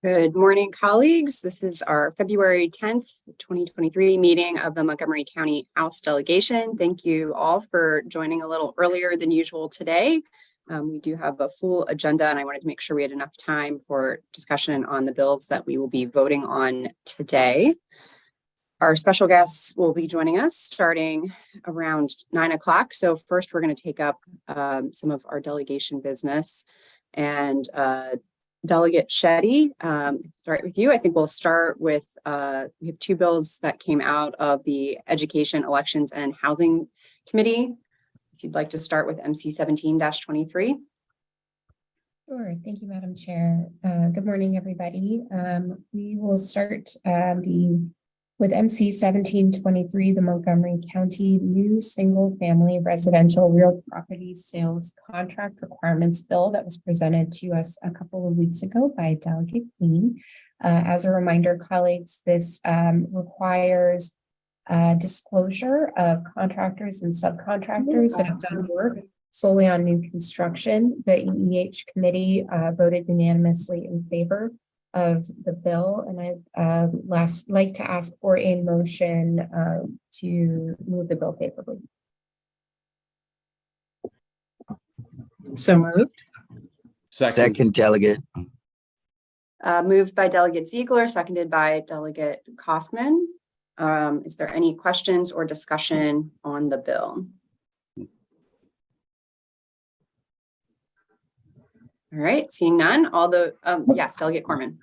Good morning, colleagues. This is our February 10th, 2023 meeting of the Montgomery County House Delegation. Thank you all for joining a little earlier than usual today. We do have a full agenda, and I wanted to make sure we had enough time for discussion on the bills that we will be voting on today. Our special guests will be joining us starting around 9 o'clock. So first, we're going to take up some of our delegation business. And Delegate Shetty, start with you. I think we'll start with, we have two bills that came out of the Education, Elections, and Housing Committee. If you'd like to start with MC 17-23. Sure. Thank you, Madam Chair. Good morning, everybody. We will start with MC 1723, the Montgomery County New Single Family Residential Real Property Sales Contract Requirements Bill that was presented to us a couple of weeks ago by Delegate Queen. As a reminder, colleagues, this requires disclosure of contractors and subcontractors that have done work solely on new construction. The EEH committee voted unanimously in favor of the bill, and I'd like to ask for a motion to move the bill favorably. So moved. Second, Delegate. Moved by Delegate Ziegler, seconded by Delegate Kaufman. Is there any questions or discussion on the bill? All right, seeing none, yes, Delegate Corman.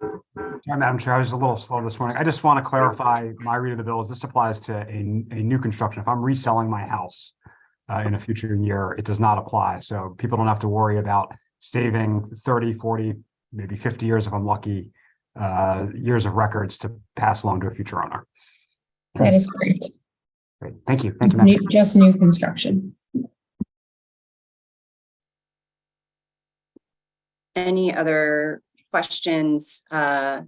Yeah, Madam Chair, I was a little slow this morning. I just want to clarify my read of the bill. This applies to a new construction. If I'm reselling my house in a future year, it does not apply. So people don't have to worry about saving 30, 40, maybe 50 years if I'm lucky, years of records to pass along to a future owner. That is correct. Great. Thank you. Thank you, just new construction. Any other questions? And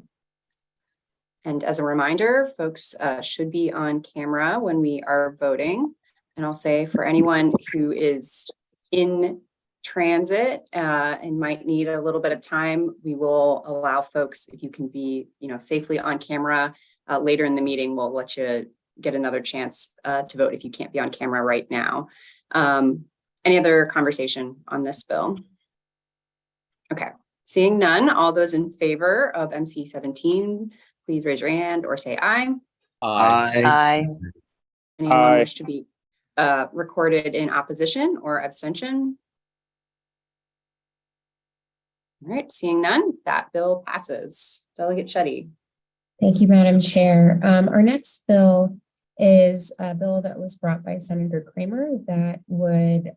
as a reminder, folks should be on camera when we are voting. And I'll say for anyone who is in transit and might need a little bit of time, we will allow folks, if you can be, safely on camera later in the meeting, we'll let you get another chance to vote if you can't be on camera right now. Any other conversation on this bill? Okay, seeing none, all those in favor of MC 17, please raise your hand or say aye. Aye. Aye. Anyone wish to be recorded in opposition or abstention? All right, seeing none, that bill passes. Delegate Shetty. Thank you, Madam Chair. Our next bill is a bill that was brought by Senator Kramer that would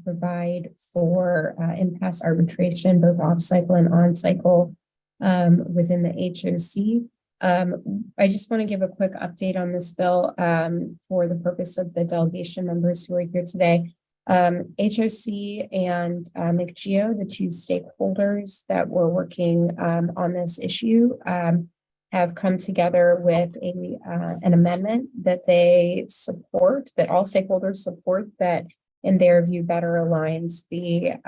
provide for impasse arbitration, both off-cycle and on-cycle within the HOC. I just want to give a quick update on this bill for the purpose of the delegation members who are here today. HOC and McGeo, the two stakeholders that were working on this issue, have come together with an amendment that they support, that all stakeholders support, that in their view better aligns the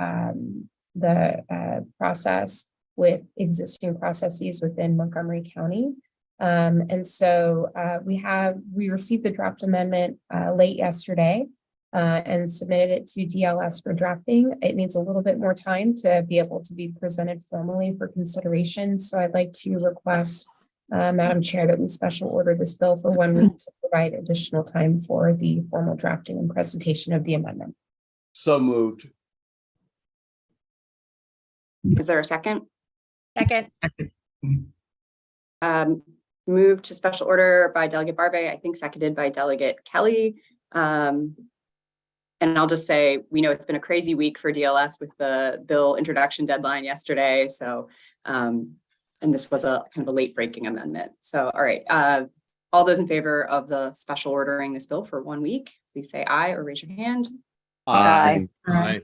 process with existing processes within Montgomery County. And so we received the draft amendment late yesterday and submitted it to DLS for drafting. It needs a little bit more time to be able to be presented formally for consideration. So I'd like to request Madam Chair, that we special order this bill for 1 week to provide additional time for the formal drafting and presentation of the amendment. So moved. Is there a second? Second. Moved to special order by Delegate Barbe, I think seconded by Delegate Kelly. And I'll just say, we know it's been a crazy week for DLS with the bill introduction deadline yesterday. So, and this was a kind of a late breaking amendment. So, all right, all those in favor of the special ordering this bill for 1 week, please say aye or raise your hand. Aye. Aye.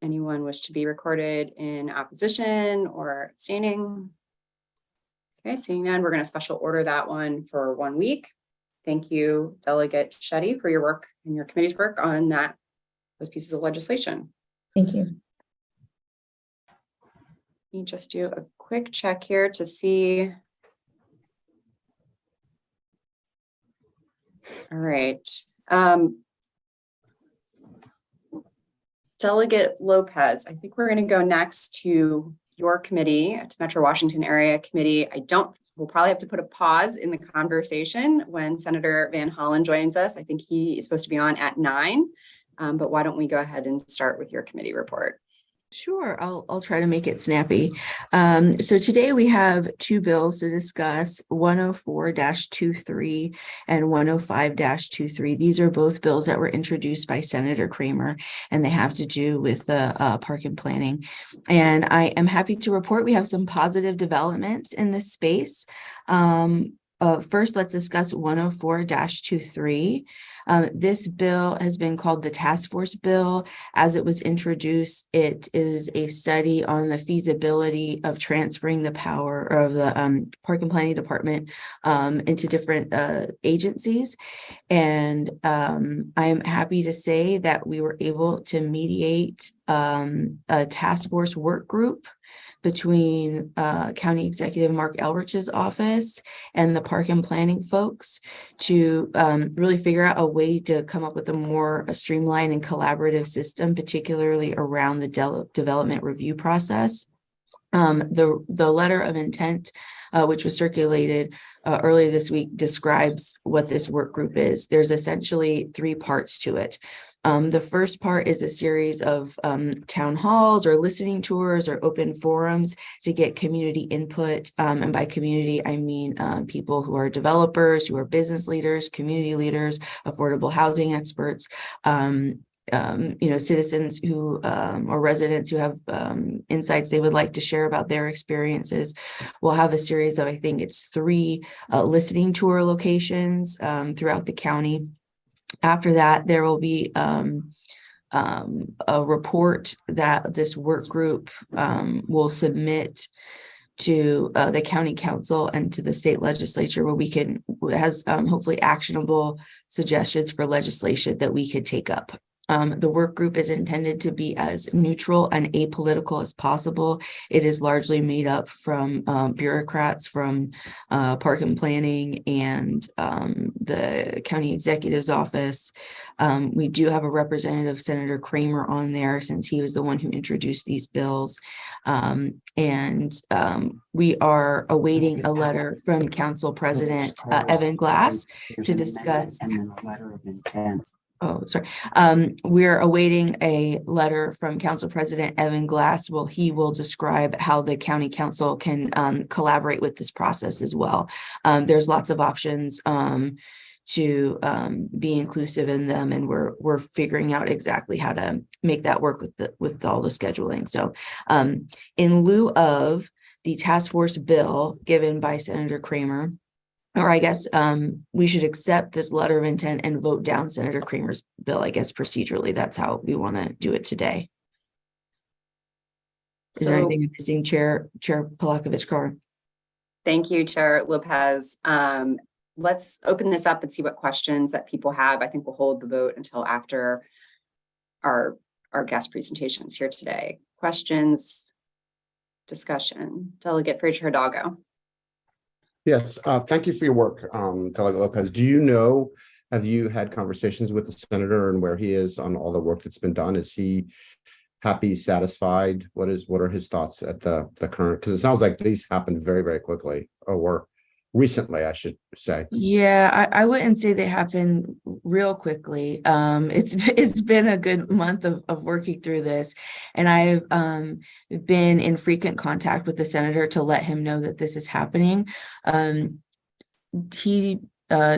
Anyone wish to be recorded in opposition or abstaining? Okay, seeing none, we're going to special order that one for 1 week. Thank you, Delegate Shetty, for your work and your committee's work on those pieces of legislation. Thank you. me just do a quick check here to see. All right. Delegate Lopez, I think we're going to go next to your committee, to Metro Washington Area Committee. We'll probably have to put a pause in the conversation when Senator Van Hollen joins us. I think he is supposed to be on at 9, but why don't we go ahead and start with your committee report? Sure, I'll try to make it snappy. So today we have two bills to discuss, 104-23 and 105-23. These are both bills that were introduced by Senator Kramer, and they have to do with the park and planning. And I am happy to report we have some positive developments in this space. First, let's discuss 104-23. This bill has been called the Task Force Bill. As it was introduced, it is a study on the feasibility of transferring the power of the Park and Planning Department into different agencies. And I am happy to say that we were able to mediate a task force work group between County Executive Mark Elrich's office and the park and planning folks to really figure out a way to come up with a more streamlined and collaborative system, particularly around the development review process. The letter of intent, which was circulated earlier this week, describes what this work group is. There's essentially 3 parts to it. The first part is a series of town halls or listening tours or open forums to get community input. And by community, I mean people who are developers, who are business leaders, community leaders, affordable housing experts, citizens who or residents who have insights they would like to share about their experiences. We'll have a series of, I think it's 3 listening tour locations throughout the county. After that, there will be a report that this work group will submit to the county council and to the state legislature, where has hopefully actionable suggestions for legislation that we could take up. The work group is intended to be as neutral and apolitical as possible. It is largely made up from bureaucrats from park and planning and the county executive's office. We do have a representative, Senator Kramer, on there, since he was the one who introduced these bills. We are awaiting a letter from Council President Evan Glass to discuss. We're awaiting a letter from Council President Evan Glass. He will describe how the county council can collaborate with this process as well. There's lots of options to be inclusive in them, and we're figuring out exactly how to make that work with all the scheduling. So in lieu of the task force bill given by Senator Kramer, or I guess we should accept this letter of intent and vote down Senator Kramer's bill. I guess procedurally, that's how we want to do it today. Is there anything missing, Chair Polakovich-Carr? Thank you, Chair Lopez. Let's open this up and see what questions that people have. I think we'll hold the vote until after our guest presentations here today. Questions, discussion. Delegate Frazier-Hidalgo. Yes, thank you for your work, Delegate Lopez. Have you had conversations with the senator and where he is on all the work that's been done? Is he happy, satisfied? What are his thoughts at the current? Because it sounds like these happened very, very quickly, or recently, I should say. Yeah, I wouldn't say they happened real quickly. It's been a good month of working through this, and I've been in frequent contact with the senator to let him know that this is happening. He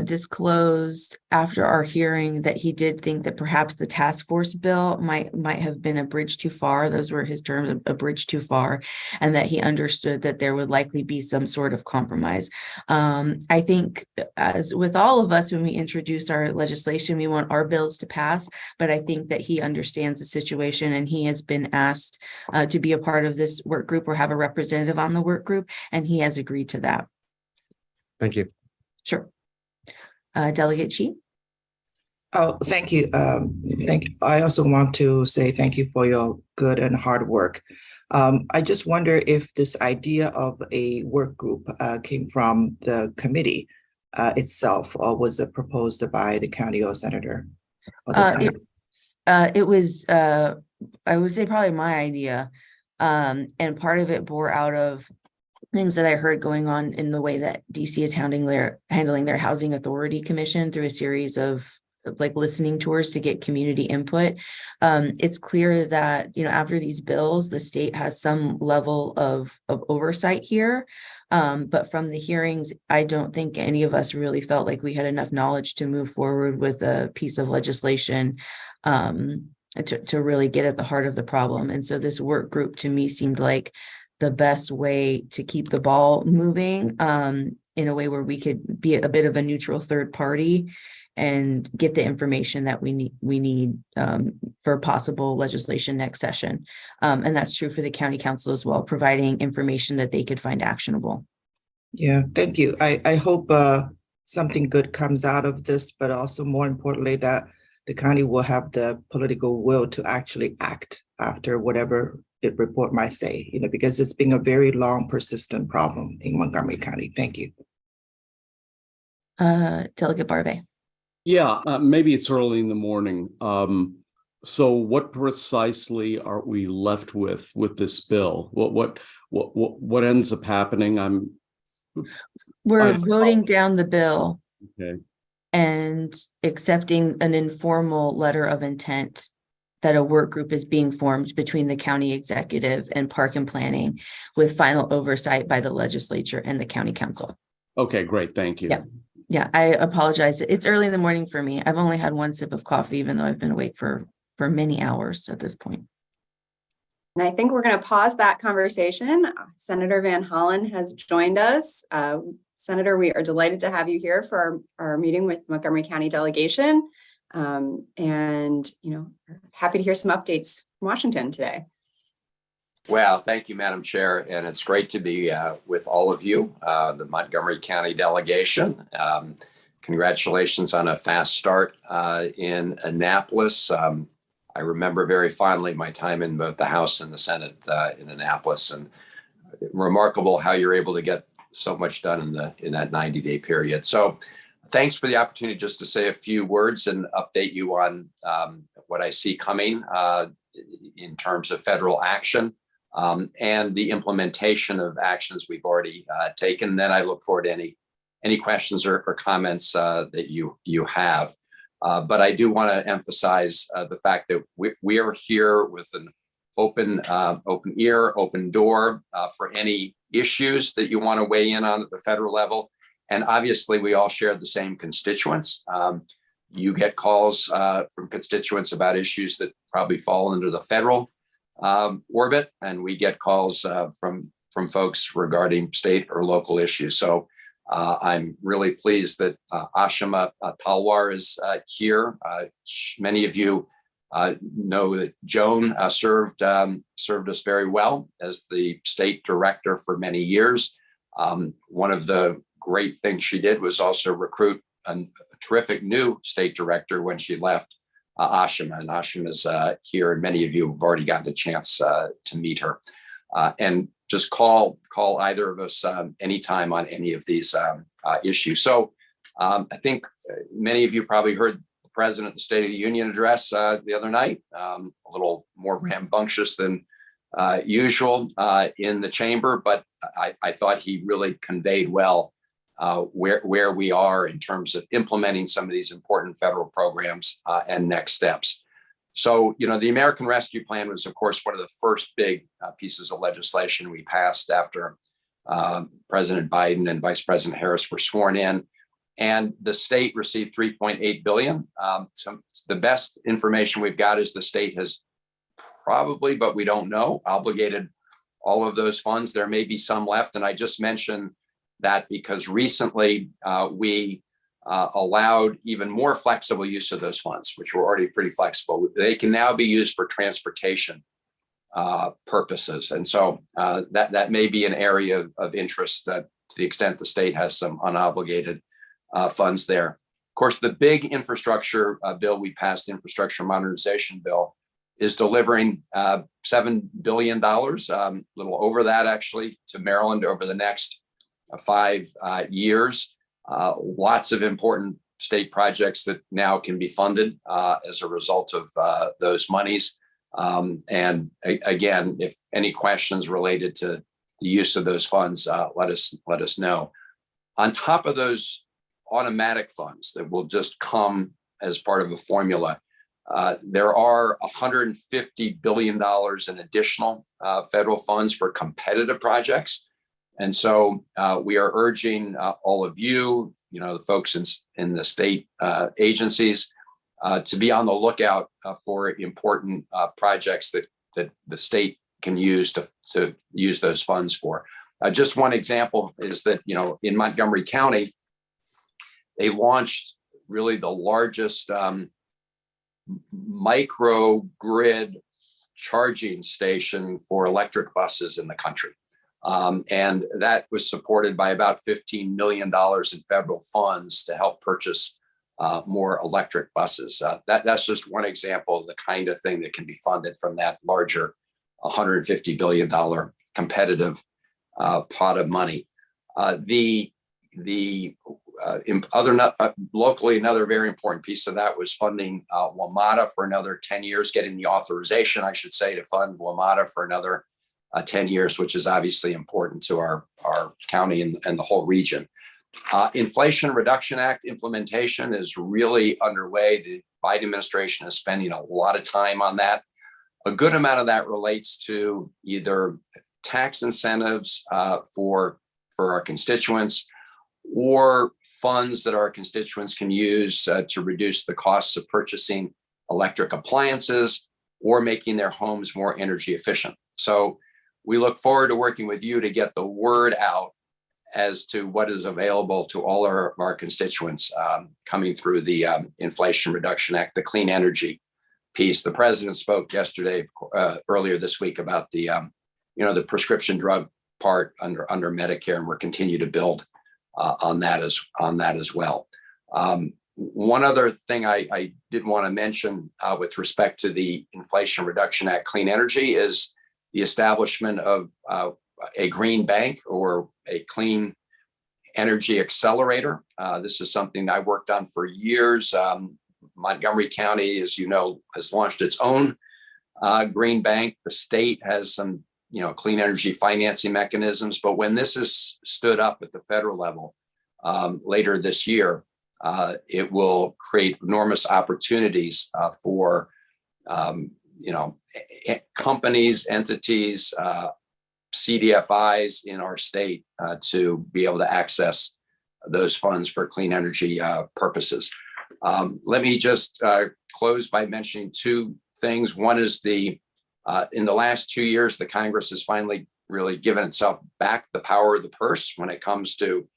disclosed after our hearing that he did think that perhaps the task force bill might have been a bridge too far. Those were his terms, a bridge too far, and that he understood that there would likely be some sort of compromise. I think, as with all of us, when we introduce our legislation, we want our bills to pass, but I think that he understands the situation, and he has been asked to be a part of this work group or have a representative on the work group, and he has agreed to that. Thank you. Sure. Delegate Chi. Oh, thank you. Thank you. I also want to say thank you for your good and hard work. I just wonder if this idea of a work group came from the committee itself, or was it proposed by the county or senator? Or the Senate? It was, I would say probably my idea. And part of it bore out of things that I heard going on in the way that DC is handling their housing authority commission through a series of like listening tours to get community input. It's clear that, after these bills, the state has some level of oversight here. But from the hearings, I don't think any of us really felt like we had enough knowledge to move forward with a piece of legislation to really get at the heart of the problem. And so this work group to me seemed like the best way to keep the ball moving in a way where we could be a bit of a neutral third party and get the information that we need for possible legislation next session. And that's true for the county council as well, providing information that they could find actionable. Yeah, thank you. I hope something good comes out of this, but also more importantly, that the county will have the political will to actually act after whatever the report might say, because it's been a very long, persistent problem in Montgomery County. Thank you. Delegate Barbe. Yeah, maybe it's early in the morning. So what precisely are we left with this bill? What ends up happening? We're voting down the bill. Okay. And accepting an informal letter of intent that a work group is being formed between the county executive and park and planning with final oversight by the legislature and the county council. Okay, great. Thank you. Yeah, I apologize. It's early in the morning for me. I've only had one sip of coffee, even though I've been awake for many hours at this point. And I think we're going to pause that conversation. Senator Van Hollen has joined us. Senator, we are delighted to have you here for our meeting with Montgomery County Delegation. And, happy to hear some updates from Washington today. Well, thank you, Madam Chair. And it's great to be with all of you, the Montgomery County Delegation. Congratulations on a fast start in Annapolis. I remember very fondly my time in both the House and the Senate in Annapolis, and remarkable how you're able to get so much done in that 90-day period. So thanks for the opportunity just to say a few words and update you on what I see coming in terms of federal action and the implementation of actions we've already taken. Then I look forward to any questions or comments that you have. But I do want to emphasize the fact that we are here with an open ear, open door for any issues that you want to weigh in on at the federal level. And obviously, we all share the same constituents. You get calls from constituents about issues that probably fall under the federal orbit, and we get calls from folks regarding state or local issues. So I'm really pleased that Ashima Talwar is here. Many of you know that Joan served us very well as the state director for many years. One of the great things she did was also recruit a terrific new state director when she left, Ashima. And Ashima's here, and many of you have already gotten a chance to meet her. And just call either of us anytime on any of these issues. So I think many of you probably heard the President of the State of the Union address the other night, a little more rambunctious than usual in the chamber, but I thought he really conveyed well where we are in terms of implementing some of these important federal programs and next steps. So, the American Rescue Plan was, of course, one of the first big pieces of legislation we passed after President Biden and Vice President Harris were sworn in. And the state received $3.8 billion. So the best information we've got is the state has probably, but we don't know, obligated all of those funds. There may be some left. And I just mentioned that because recently we allowed even more flexible use of those funds, which were already pretty flexible. They can now be used for transportation purposes. And so that may be an area of interest to the extent the state has some unobligated funds there. Of course, the big infrastructure bill we passed, the infrastructure modernization bill, is delivering $7 billion, a little over that actually, to Maryland over the next 5 years. Lots of important state projects that now can be funded as a result of those monies. And again, if any questions related to the use of those funds, let us know. On top of those automatic funds that will just come as part of a formula, there are $150 billion in additional federal funds for competitive projects. And so we are urging all of you, the folks in the state agencies to be on the lookout for important projects that the state can use to use those funds for. Just one example is that, in Montgomery County, they launched really the largest microgrid charging station for electric buses in the country. And that was supported by about $15 million in federal funds to help purchase more electric buses. That's just one example of the kind of thing that can be funded from that larger $150 billion competitive pot of money. Locally, another very important piece of that was funding WMATA for another 10 years, getting the authorization, I should say, to fund WMATA for another 10 years, which is obviously important to our county and the whole region. Inflation Reduction Act implementation is really underway. The Biden administration is spending a lot of time on that. A good amount of that relates to either tax incentives for our constituents, or funds that our constituents can use to reduce the costs of purchasing electric appliances or making their homes more energy efficient. So we look forward to working with you to get the word out as to what is available to all our constituents coming through the Inflation Reduction Act, the clean energy piece. The president spoke yesterday, earlier this week, about the prescription drug part under Medicare, and we're continue to build on that as well. One other thing I did want to mention with respect to the Inflation Reduction Act Clean Energy is the establishment of a green bank or a clean energy accelerator. This is something I worked on for years. Montgomery County, as you know, has launched its own green bank. The state has some clean energy financing mechanisms, but when this is stood up at the federal level later this year, it will create enormous opportunities for companies, entities, CDFIs in our state to be able to access those funds for clean energy purposes. Let me just close by mentioning two things. One is in the last 2 years, the Congress has finally really given itself back the power of the purse when it comes to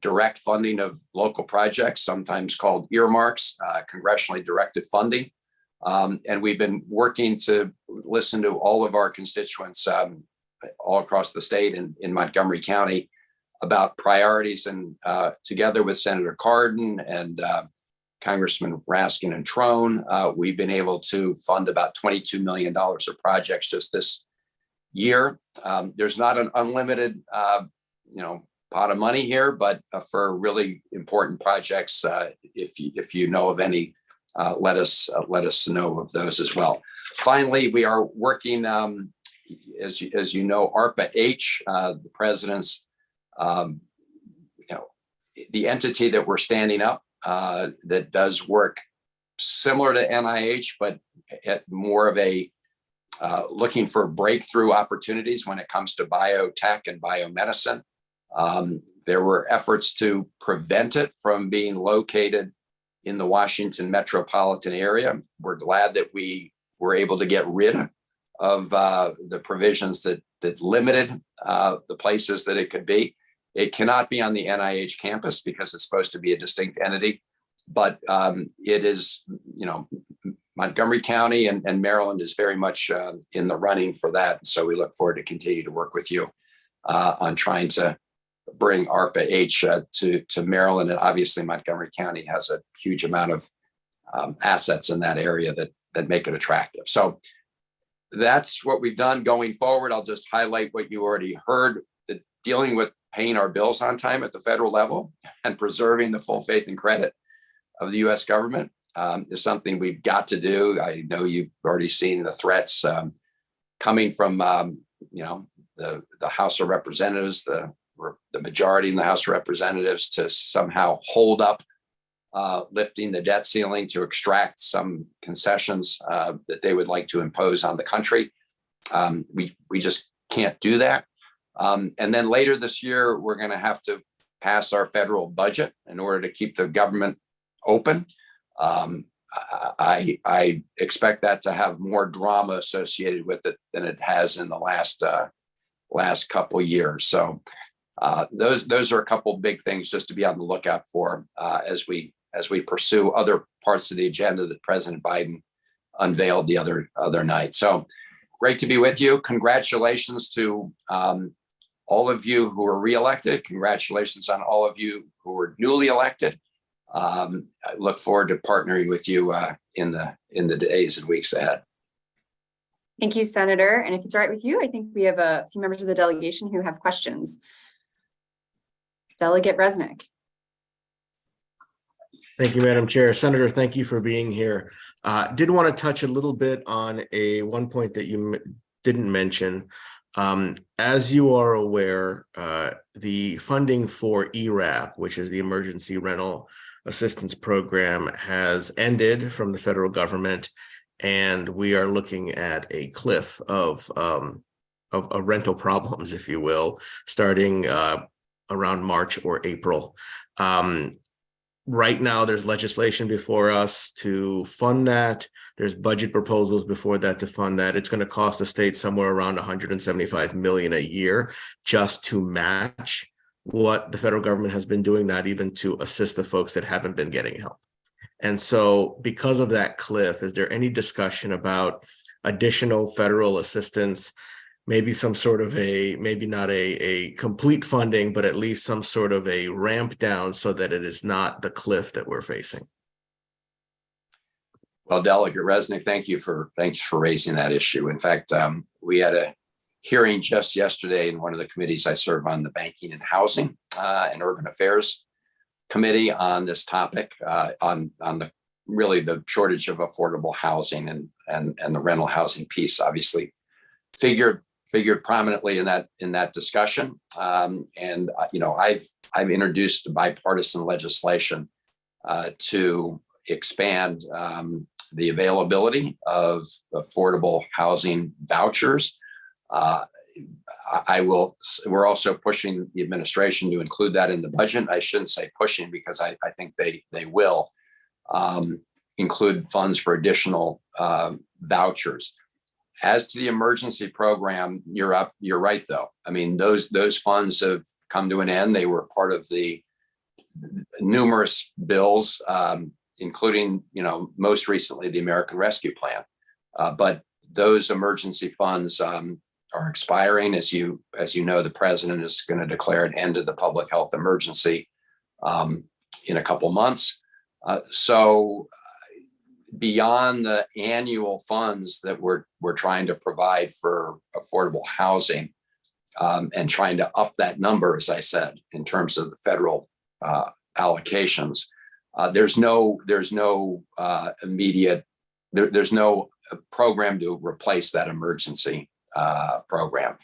direct funding of local projects, sometimes called earmarks, congressionally directed funding. And we've been working to listen to all of our constituents all across the state and in Montgomery County about priorities. And together with Senator Cardin and Congressman Raskin and Trone, we've been able to fund about $22 million of projects just this year. There's not an unlimited, pot of money here, but for really important projects, if you know of any, let us know of those as well. Finally, we are working, as you know, ARPA-H, the president's, the entity that we're standing up that does work similar to NIH, but at more of a looking for breakthrough opportunities when it comes to biotech and biomedicine. There were efforts to prevent it from being located in the Washington metropolitan area. We're glad that we were able to get rid of the provisions that limited the places that it could be. It cannot be on the NIH campus because it's supposed to be a distinct entity, but it is, Montgomery County and Maryland is very much in the running for that. So we look forward to continue to work with you on trying to bring ARPA-H to Maryland. And obviously Montgomery County has a huge amount of assets in that area that make it attractive. So that's what we've done going forward. I'll just highlight what you already heard. The dealing with paying our bills on time at the federal level and preserving the full faith and credit of the U.S. government is something we've got to do. I know you've already seen the threats coming from the House of Representatives, the majority in the House of Representatives, to somehow hold up lifting the debt ceiling to extract some concessions that they would like to impose on the country. We just can't do that. And then later this year, we're going to have to pass our federal budget in order to keep the government open. I expect that to have more drama associated with it than it has in the last couple of years. So those are a couple of big things just to be on the lookout for as we pursue other parts of the agenda that President Biden unveiled the other night. So great to be with you. Congratulations to all of you who were reelected. Congratulations on all of you who were newly elected. I look forward to partnering with you in the days and weeks ahead. Thank you, Senator. And if it's all right with you, I think we have a few members of the delegation who have questions. Delegate Resnick. Thank you, Madam Chair. Senator, thank you for being here. Did want to touch a little bit on one point that you didn't mention. As you are aware, the funding for ERAP, which is the Emergency Rental Assistance Program, has ended from the federal government, and we are looking at a cliff of rental problems, if you will, starting around March or April. Right now, there's legislation before us to fund that. There's budget proposals before that to fund that. It's going to cost the state somewhere around $175 million a year just to match what the federal government has been doing, not even to assist the folks that haven't been getting help. And so because of that cliff, is there any discussion about additional federal assistance, maybe some sort of maybe not a complete funding, but at least some sort of a ramp down so that it is not the cliff that we're facing? Well, Delegate Resnick, thanks for raising that issue. In fact, we had a hearing just yesterday in one of the committees I serve on, the Banking and Housing and Urban Affairs Committee, on this topic, on the shortage of affordable housing and the rental housing piece, obviously figured prominently in that discussion. And I've introduced bipartisan legislation to expand the availability of affordable housing vouchers. We're also pushing the administration to include that in the budget. I shouldn't say pushing, because I think they will include funds for additional vouchers. As to the emergency program, you're right, though. I mean, those funds have come to an end. They were part of the numerous bills, including, most recently the American Rescue Plan. But those emergency funds are expiring. As you know, the president is going to declare an end to the public health emergency in a couple months. So beyond the annual funds that we're trying to provide for affordable housing and trying to up that number, as I said, in terms of the federal allocations, there's no immediate, there's no program to replace that emergency program.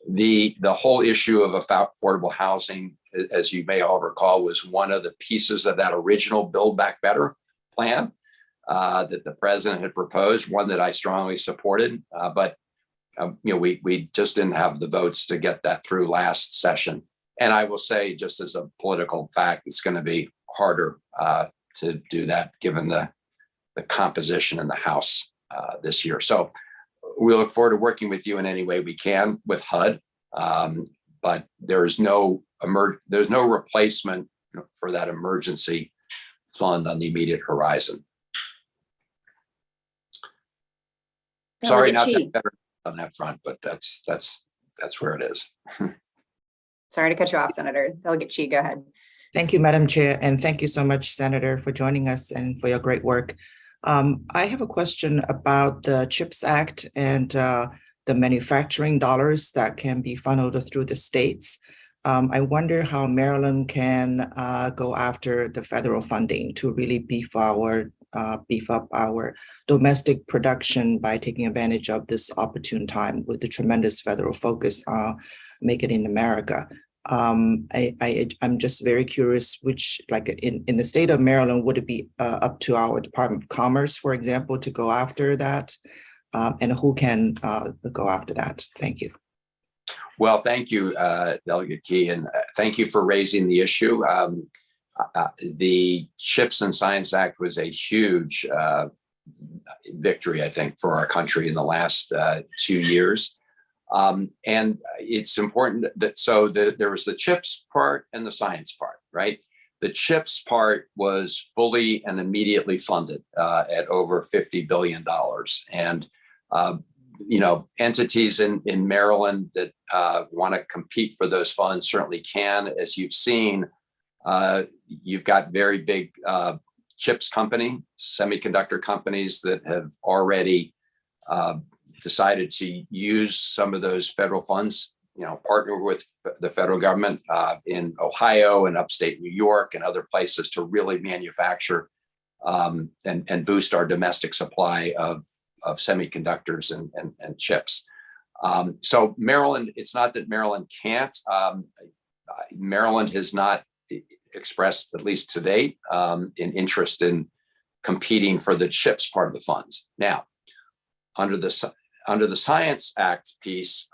The whole issue of affordable housing, as you may all recall, was one of the pieces of that original Build Back Better plan that the president had proposed, one that I strongly supported, but we just didn't have the votes to get that through last session. And I will say, just as a political fact, it's going to be harder to do that given the composition in the House this year. So we look forward to working with you in any way we can with HUD, but there's no replacement for that emergency fund on the immediate horizon. Sorry, not that better on that front, but that's where it is. Sorry to cut you off, Senator. Delegate Chi, go ahead. Thank you, Madam Chair, and thank you so much, Senator, for joining us and for your great work. I have a question about the CHIPS Act and the manufacturing dollars that can be funneled through the states. I wonder how Maryland can go after the federal funding to really beef up our domestic production by taking advantage of this opportune time with the tremendous federal focus on Make It in America. I'm just very curious, which, like in the state of Maryland, would it be up to our Department of Commerce, for example, to go after that? And who can go after that? Thank you. Well, thank you, Delegate Key, and thank you for raising the issue. The CHIPS and Science Act was a huge victory, I think, for our country in the last 2 years. And it's important that there was the CHIPS part and the science part, right? The CHIPS part was fully and immediately funded at over $50 billion. And, entities in Maryland that want to compete for those funds certainly can. As you've seen, you've got very big chips semiconductor companies that have already decided to use some of those federal funds, partner with the federal government in Ohio and upstate New York and other places to really manufacture and boost our domestic supply of semiconductors and chips. So Maryland, it's not that Maryland can't. Maryland has not expressed, at least to date, an interest in competing for the CHIPS part of the funds. Now, under the Science Act piece,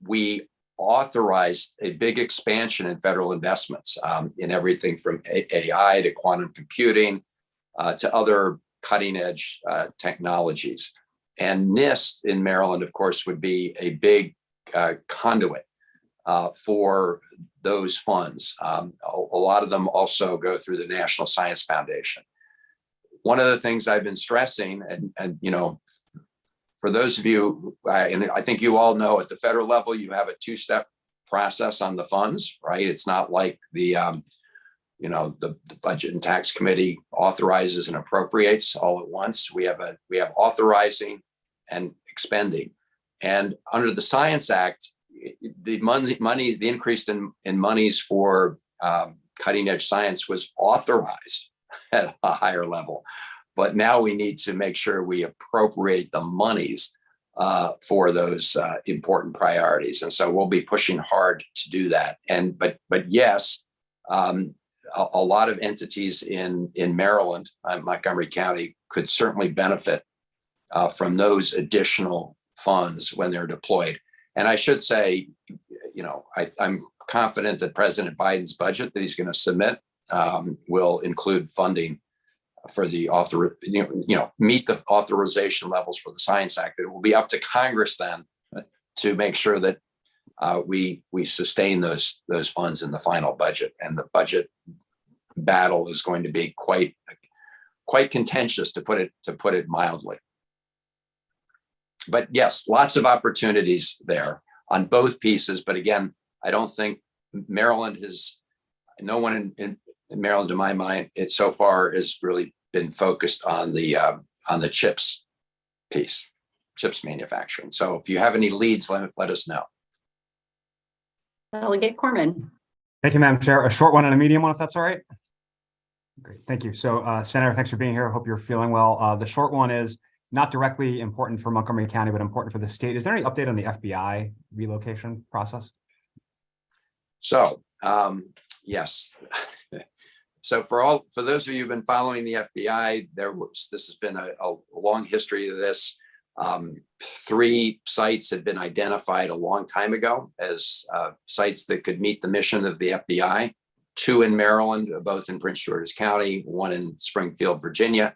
we authorized a big expansion in federal investments in everything from AI to quantum computing to other cutting edge technologies. And NIST in Maryland, of course, would be a big conduit for those funds. A lot of them also go through the National Science Foundation. One of the things I've been stressing, and for those of you, and I think you all know, at the federal level, you have a two-step process on the funds, right? It's not like the Budget and Tax Committee authorizes and appropriates all at once. We have authorizing and expending. And under the Science Act, the increase in monies for cutting edge science was authorized at a higher level. But now we need to make sure we appropriate the monies for those important priorities. And so we'll be pushing hard to do that. But yes, a lot of entities in Maryland, Montgomery County, could certainly benefit from those additional funds when they're deployed. And I should say, I'm confident that President Biden's budget that he's going to submit will include funding for the meet the authorization levels for the Science Act. It will be up to Congress then to make sure that we sustain those funds in the final budget. And the budget battle is going to be quite contentious, to put it mildly. But yes, lots of opportunities there on both pieces. But again, I don't think Maryland no one in Maryland, to my mind, it so far has really been focused on the chips piece, chips manufacturing. So if you have any leads, let us know. Delegate Corman. Thank you, Madam Chair. A short one and a medium one, if that's all right. Great, thank you. So Senator, thanks for being here. I hope you're feeling well. The short one is not directly important for Montgomery County, but important for the state. Is there any update on the FBI relocation process? So yes. So for those of you who've been following the FBI, this has been a long history of this. 3 sites had been identified a long time ago as sites that could meet the mission of the FBI. 2 in Maryland, both in Prince George's County, 1 in Springfield, Virginia.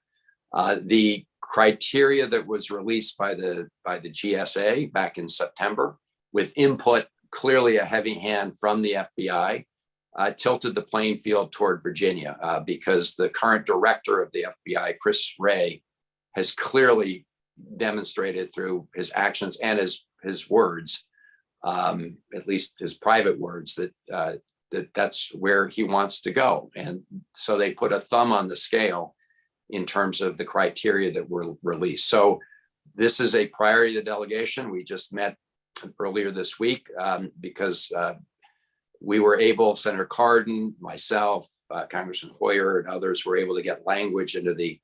The criteria that was released by the GSA back in September, with input, clearly a heavy hand from the FBI, tilted the playing field toward Virginia because the current director of the FBI, Chris Wray, has clearly demonstrated through his actions and his words, at least his private words, that's where he wants to go. And so they put a thumb on the scale in terms of the criteria that were released. So this is a priority of the delegation. We just met earlier this week because we were able, Senator Cardin, myself, Congressman Hoyer, and others were able to get language into the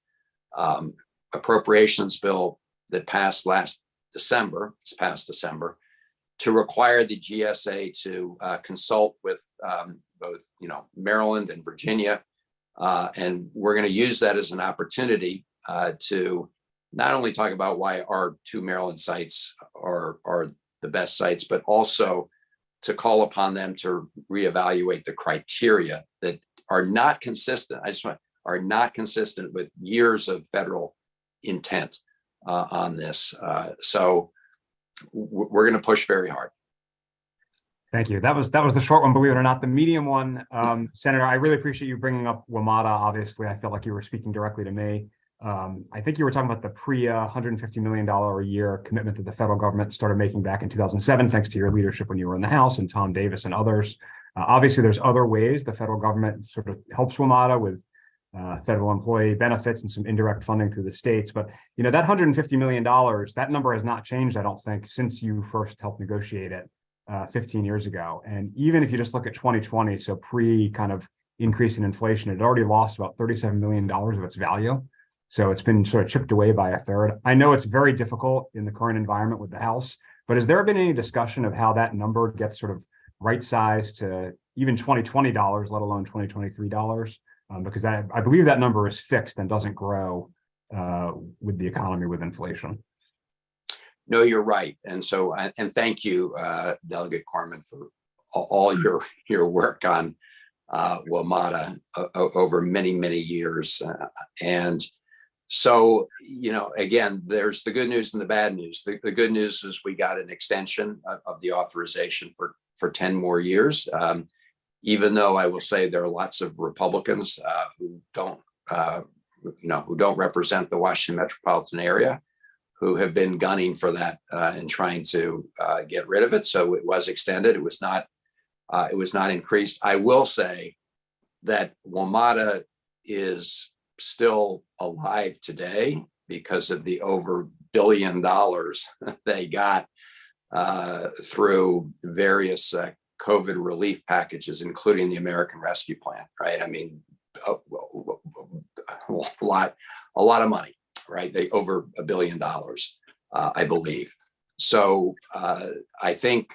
appropriations bill that passed this past December, to require the GSA to consult with both, Maryland and Virginia. And we're going to use that as an opportunity to not only talk about why our two Maryland sites are the best sites, but also to call upon them to reevaluate the criteria that are not consistent. Are not consistent with years of federal intent on this. So we're going to push very hard. Thank you. That was the short one, believe it or not. The medium one, Senator, I really appreciate you bringing up WMATA. Obviously, I felt like you were speaking directly to me. I think you were talking about the $150 million a year commitment that the federal government started making back in 2007, thanks to your leadership when you were in the House and Tom Davis and others. Obviously, there's other ways the federal government sort of helps WMATA with federal employee benefits and some indirect funding through the states. But, that $150 million, that number has not changed, I don't think, since you first helped negotiate it 15 years ago. And even if you just look at 2020, so pre kind of increase in inflation, it already lost about $37 million of its value. So it's been sort of chipped away by a third. I know it's very difficult in the current environment with the House, but has there been any discussion of how that number gets sort of right sized to even 2020 dollars, let alone 2023 dollars? Because I believe that number is fixed and doesn't grow with the economy, with inflation. No, you're right. And so, and thank you, Delegate Corman, for all your work on WMATA over many, many years. And so, again, there's the good news and the bad news. The good news is we got an extension of the authorization for 10 more years. Even though I will say there are lots of Republicans who don't represent the Washington metropolitan area, who have been gunning for that and trying to get rid of it. So it was extended. It was not increased. I will say that WMATA is still alive today because of the over $1 billion they got through various COVID relief packages, including the American Rescue Plan, right? I mean, a lot of money, right? They over $1 billion, I believe. So I think,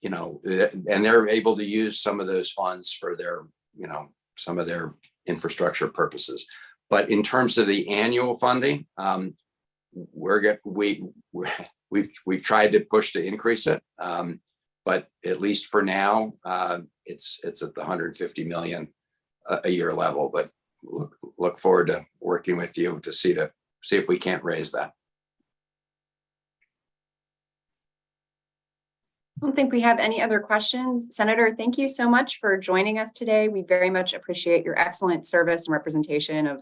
and they're able to use some of those funds for their, some of their infrastructure purposes. But in terms of the annual funding, we've tried to push to increase it. But at least for now, it's at the $150 million a year level. But look forward to working with you to see if we can't raise that. I don't think we have any other questions. Senator, thank you so much for joining us today. We very much appreciate your excellent service and representation of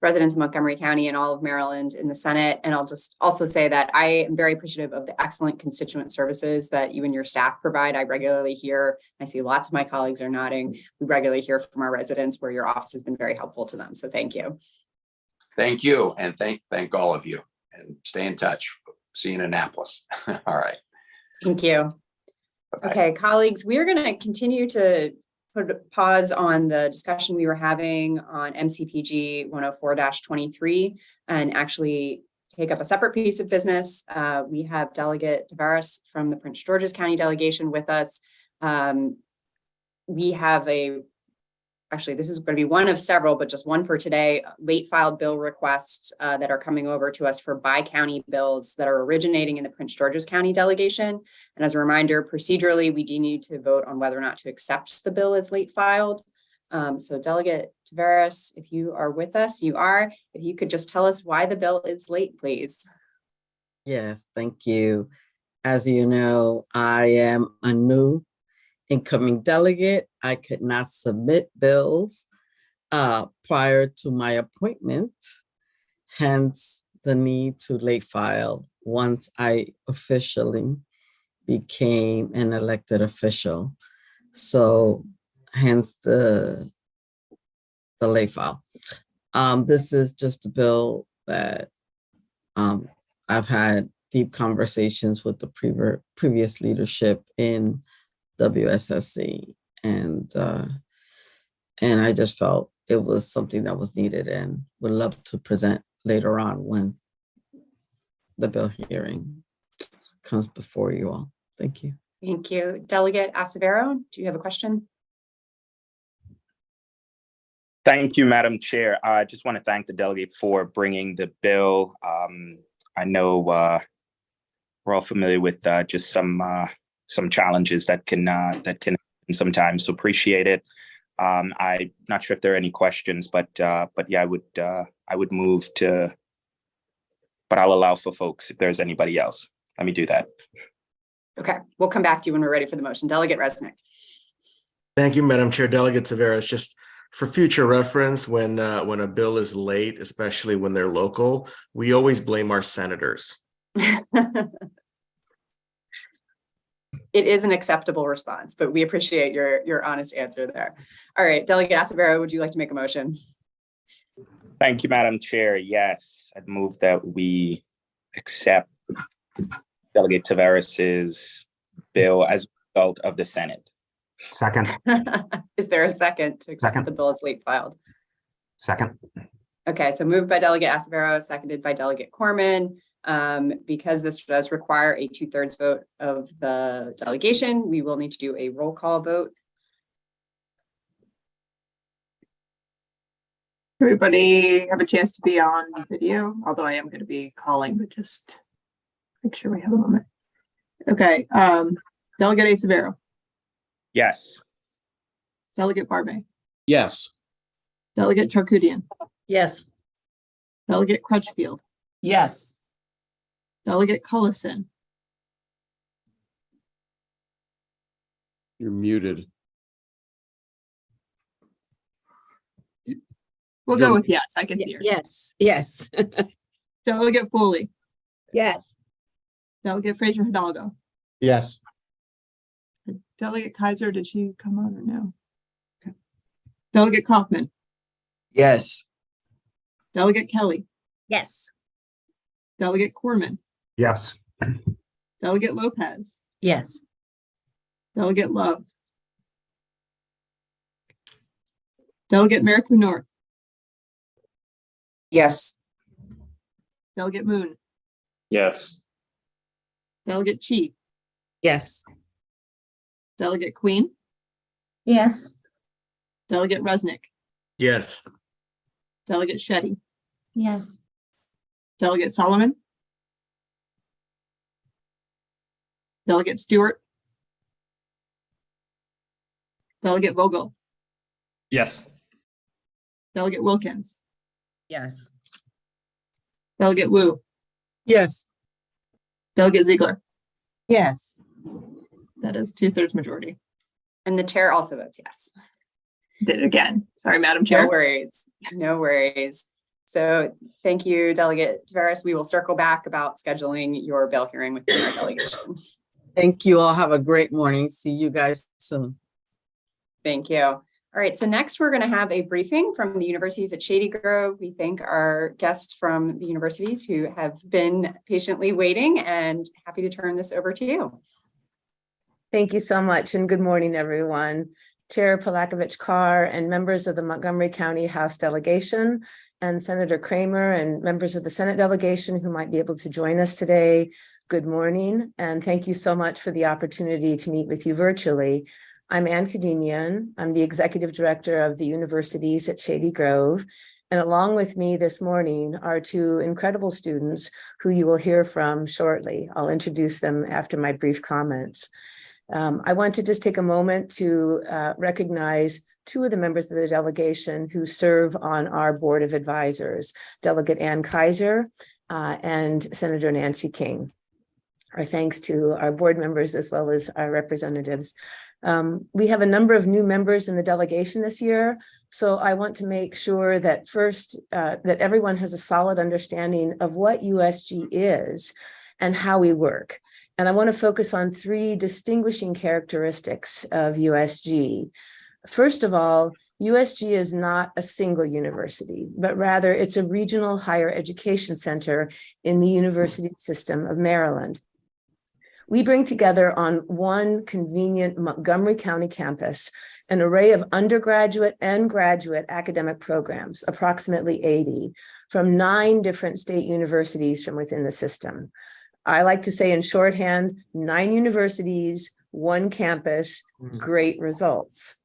residents of Montgomery County and all of Maryland in the Senate. And I'll just also say that I am very appreciative of the excellent constituent services that you and your staff provide. I regularly hear, I see lots of my colleagues are nodding. We regularly hear from our residents where your office has been very helpful to them. So thank you. Thank you. And thank all of you, and stay in touch. See you in Annapolis. All right. Thank you. Bye-bye. Okay, colleagues, we are going to continue to put a pause on the discussion we were having on MCPG 104-23 and actually take up a separate piece of business. We have Delegate Tavares from the Prince George's County delegation with us. We have actually, this is going to be one of several, but just one for today, late filed bill requests that are coming over to us for bi-county bills that are originating in the Prince George's County delegation. And as a reminder, procedurally, we do need to vote on whether or not to accept the bill as late filed. So Delegate Tavares, if you are with us, you are. If you could just tell us why the bill is late, please. Yes, thank you. As you know, I am a new incoming delegate. I could not submit bills prior to my appointment, hence the need to late file once I officially became an elected official. So hence the late file. This is just a bill that I've had deep conversations with the previous leadership in WSSC, and I just felt it was something that was needed and would love to present later on when the bill hearing comes before you all. Thank you. Thank you. Delegate Acevero, do you have a question? Thank you, Madam Chair. I just want to thank the delegate for bringing the bill. I know we're all familiar with just some challenges that can happen sometimes, so appreciate it. I'm not sure if there are any questions, but yeah, I would move to, but I'll allow for folks if there's anybody else. Let me do that. Okay, we'll come back to you when we're ready for the motion. Delegate Resnick. Thank you, Madam Chair. Delegate Taveras, just for future reference, when a bill is late, especially when they're local, we always blame our senators. It is an acceptable response, but we appreciate your honest answer there. All right, Delegate Acevero, would you like to make a motion? Thank you, Madam Chair. Yes, I'd move that we accept Delegate Taveras' bill as a result of the Senate. Second. Is there a second to accept the bill as late filed? Second. Okay, so moved by Delegate Acevero, seconded by Delegate Corman. Because this does require a 2/3 vote of the delegation, we will need to do a roll call vote. Everybody have a chance to be on video, although I am going to be calling, but just make sure we have a moment. Okay, Delegate Acevero. Yes. Delegate Barbe. Yes. Delegate Charkudian. Yes. Delegate Crutchfield. Yes. Delegate Cullison. You're muted. We'll go with yes. I can see her. Yes. Yes. Delegate Foley. Yes. Delegate Fraser Hidalgo. Yes. Delegate Kaiser, did she come on or no? Okay. Delegate Kaufman. Yes. Delegate Kelly. Yes. Delegate Corman. Yes. Delegate Lopez. Yes. Delegate Love. Delegate Mericu North. Yes. Delegate Moon. Yes. Delegate Chi. Yes. Delegate Queen. Yes. Delegate Resnick. Yes. Delegate Shetty. Yes. Delegate Solomon. Delegate Stewart. Delegate Vogel. Yes. Delegate Wilkins. Yes. Delegate Wu. Yes. Delegate Ziegler. Yes. That is 2/3 majority. And the chair also votes yes. Did it again. Sorry, Madam Chair. No worries. No worries. So thank you, Delegate Taveras. We will circle back about scheduling your bill hearing within our delegation. Thank you all. Have a great morning. See you guys soon. Thank you. All right, so next we're going to have a briefing from the universities at Shady Grove. We thank our guests from the universities who have been patiently waiting, and happy to turn this over to you. Thank you so much, and good morning, everyone. Chair Polakovich-Carr and members of the Montgomery County House Delegation, and Senator Kramer and members of the Senate delegation who might be able to join us today. Good morning, and thank you so much for the opportunity to meet with you virtually. I'm Ann Kademian. I'm the executive director of the universities at Shady Grove. And along with me this morning are two incredible students who you will hear from shortly. I'll introduce them after my brief comments. I want to just take a moment to recognize two of the members of the delegation who serve on our board of advisors, Delegate Ann Kaiser and Senator Nancy King. Our thanks to our board members as well as our representatives. We have a number of new members in the delegation this year, so I want to make sure that first that everyone has a solid understanding of what USG is and how we work. And I want to focus on three distinguishing characteristics of USG. First of all, USG is not a single university, but rather it's a regional higher education center in the university system of Maryland. We bring together on one convenient Montgomery County campus an array of undergraduate and graduate academic programs, approximately 80, from 9 different state universities from within the system. I like to say in shorthand, 9 universities, 1 campus, great results.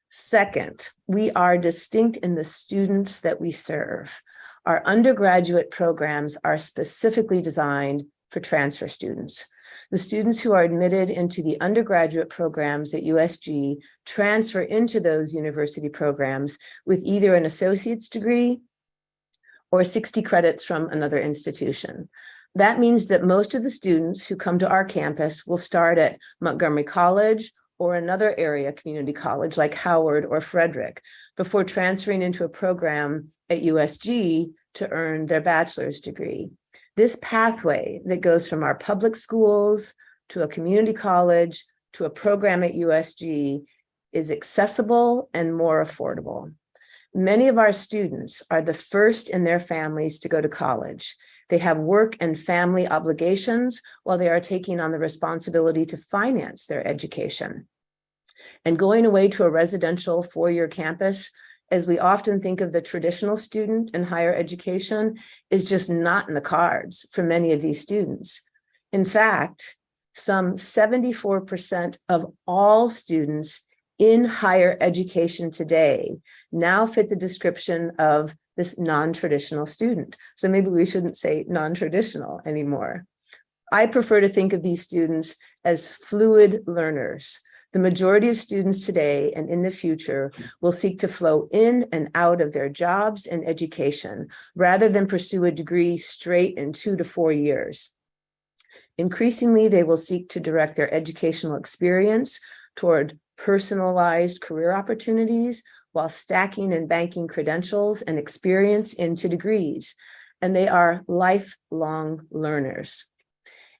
Second, we are distinct in the students that we serve. Our undergraduate programs are specifically designed for transfer students. The students who are admitted into the undergraduate programs at USG transfer into those university programs with either an associate's degree or 60 credits from another institution. That means that most of the students who come to our campus will start at Montgomery College or another area community college like Howard or Frederick before transferring into a program at USG to earn their bachelor's degree. This pathway that goes from our public schools to a community college to a program at USG is accessible and more affordable. Many of our students are the first in their families to go to college. They have work and family obligations while they are taking on the responsibility to finance their education. And going away to a residential 4-year campus, as we often think of the traditional student in higher education, is just not in the cards for many of these students. In fact, some 74% of all students in higher education today now fit the description of this non-traditional student. So maybe we shouldn't say non-traditional anymore. I prefer to think of these students as fluid learners. The majority of students today and in the future will seek to flow in and out of their jobs and education rather than pursue a degree straight in 2 to 4 years. Increasingly, they will seek to direct their educational experience toward personalized career opportunities while stacking and banking credentials and experience into degrees. And they are lifelong learners.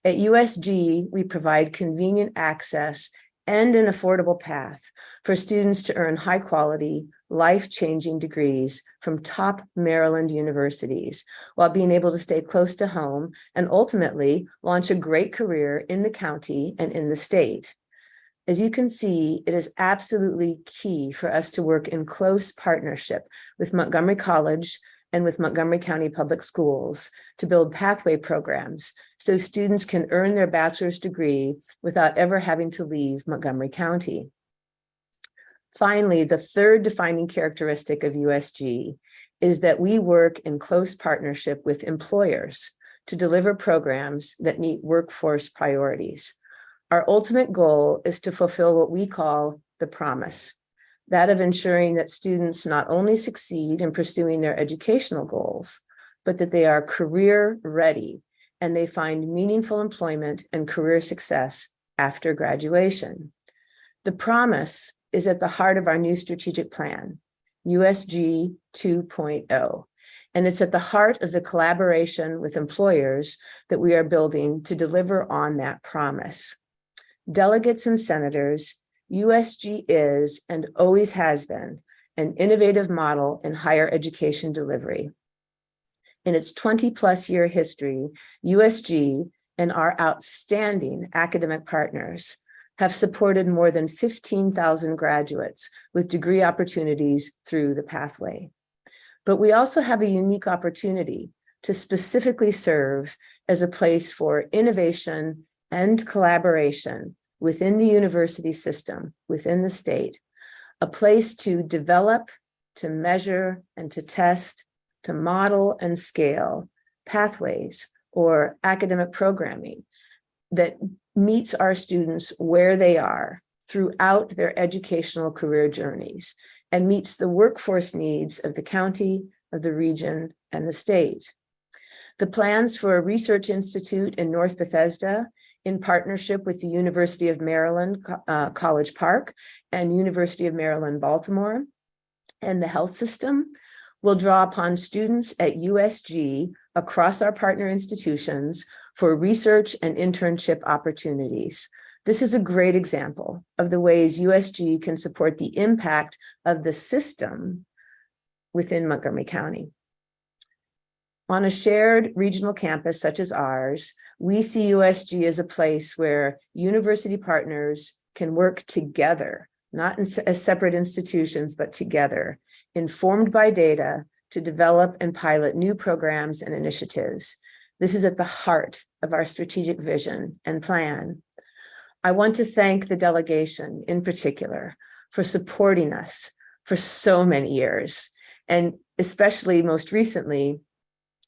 At USG, we provide convenient access and an affordable path for students to earn high quality, life-changing degrees from top Maryland universities while being able to stay close to home and ultimately launch a great career in the county and in the state. As you can see, it is absolutely key for us to work in close partnership with Montgomery College and with Montgomery County Public Schools to build pathway programs so students can earn their bachelor's degree without ever having to leave Montgomery County. Finally, the third defining characteristic of USG is that we work in close partnership with employers to deliver programs that meet workforce priorities. Our ultimate goal is to fulfill what we call the promise, that of ensuring that students not only succeed in pursuing their educational goals, but that they are career ready and they find meaningful employment and career success after graduation. The promise is at the heart of our new strategic plan, USG 2.0, and it's at the heart of the collaboration with employers that we are building to deliver on that promise. Delegates and senators, USG is and always has been an innovative model in higher education delivery. In its 20+ year history, USG and our outstanding academic partners have supported more than 15,000 graduates with degree opportunities through the pathway. But we also have a unique opportunity to specifically serve as a place for innovation and collaboration within the university system, within the state, a place to develop, to measure, and to test, to model and scale pathways or academic programming that meets our students where they are throughout their educational career journeys and meets the workforce needs of the county, of the region, and the state. The plans for a research institute in North Bethesda in partnership with the University of Maryland, College Park, and University of Maryland, Baltimore, and the health system will draw upon students at USG across our partner institutions for research and internship opportunities. This is a great example of the ways USG can support the impact of the system within Montgomery County. On a shared regional campus such as ours, we see USG as a place where university partners can work together, not as separate institutions, but together, informed by data to develop and pilot new programs and initiatives. This is at the heart of our strategic vision and plan. I want to thank the delegation in particular for supporting us for so many years, and especially most recently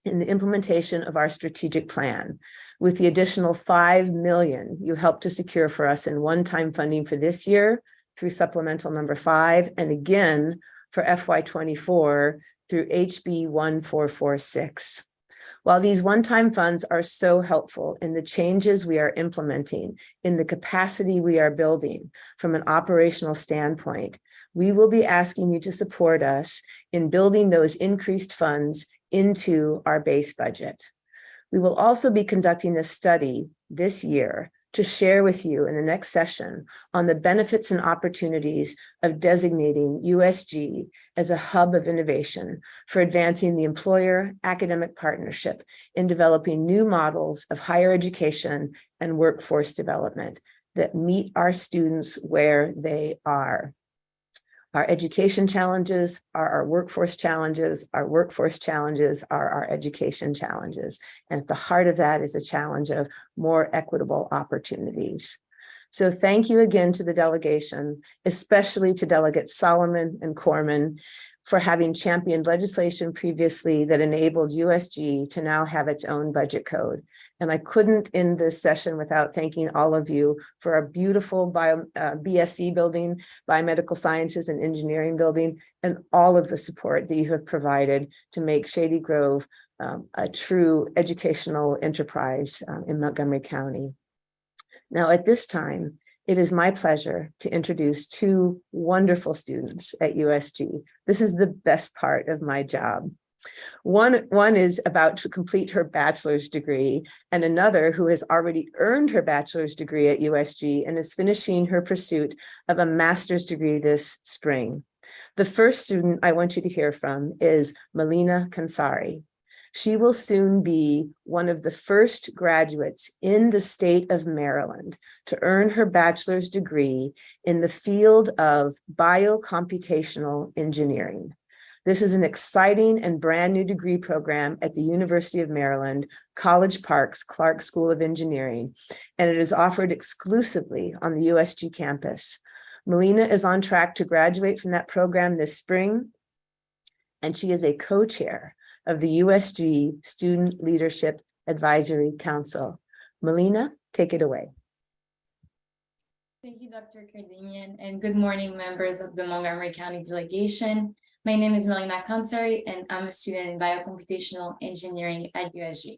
in the implementation of our strategic plan. With the additional $5 million you helped to secure for us in one-time funding for this year through supplemental number 5, and again for FY24 through HB 1446. While these one-time funds are so helpful in the changes we are implementing, in the capacity we are building from an operational standpoint, we will be asking you to support us in building those increased funds into our base budget. We will also be conducting a study this year to share with you in the next session on the benefits and opportunities of designating USG as a hub of innovation for advancing the employer-academic partnership in developing new models of higher education and workforce development that meet our students where they are. Our education challenges are our workforce challenges. Our workforce challenges are our education challenges. And at the heart of that is a challenge of more equitable opportunities. So thank you again to the delegation, especially to Delegates Solomon and Corman, for having championed legislation previously that enabled USG to now have its own budget code. And I couldn't end this session without thanking all of you for our beautiful BSc building, Biomedical Sciences and Engineering building, and all of the support that you have provided to make Shady Grove a true educational enterprise in Montgomery County. Now, at this time, it is my pleasure to introduce 2 wonderful students at USG. This is the best part of my job. One is about to complete her bachelor's degree, and another who has already earned her bachelor's degree at USG and is finishing her pursuit of a master's degree this spring. The first student I want you to hear from is Melina Kansari. She will soon be one of the first graduates in the state of Maryland to earn her bachelor's degree in the field of biocomputational engineering. This is an exciting and brand new degree program at the University of Maryland, College Park's Clark School of Engineering, and it is offered exclusively on the USG campus. Melina is on track to graduate from that program this spring, and she is a co-chair of the USG Student Leadership Advisory Council. Melina, take it away. Thank you, Dr. Kardanian, and good morning, members of the Montgomery County Delegation. My name is Melina Kansari, and I'm a student in biocomputational engineering at USG.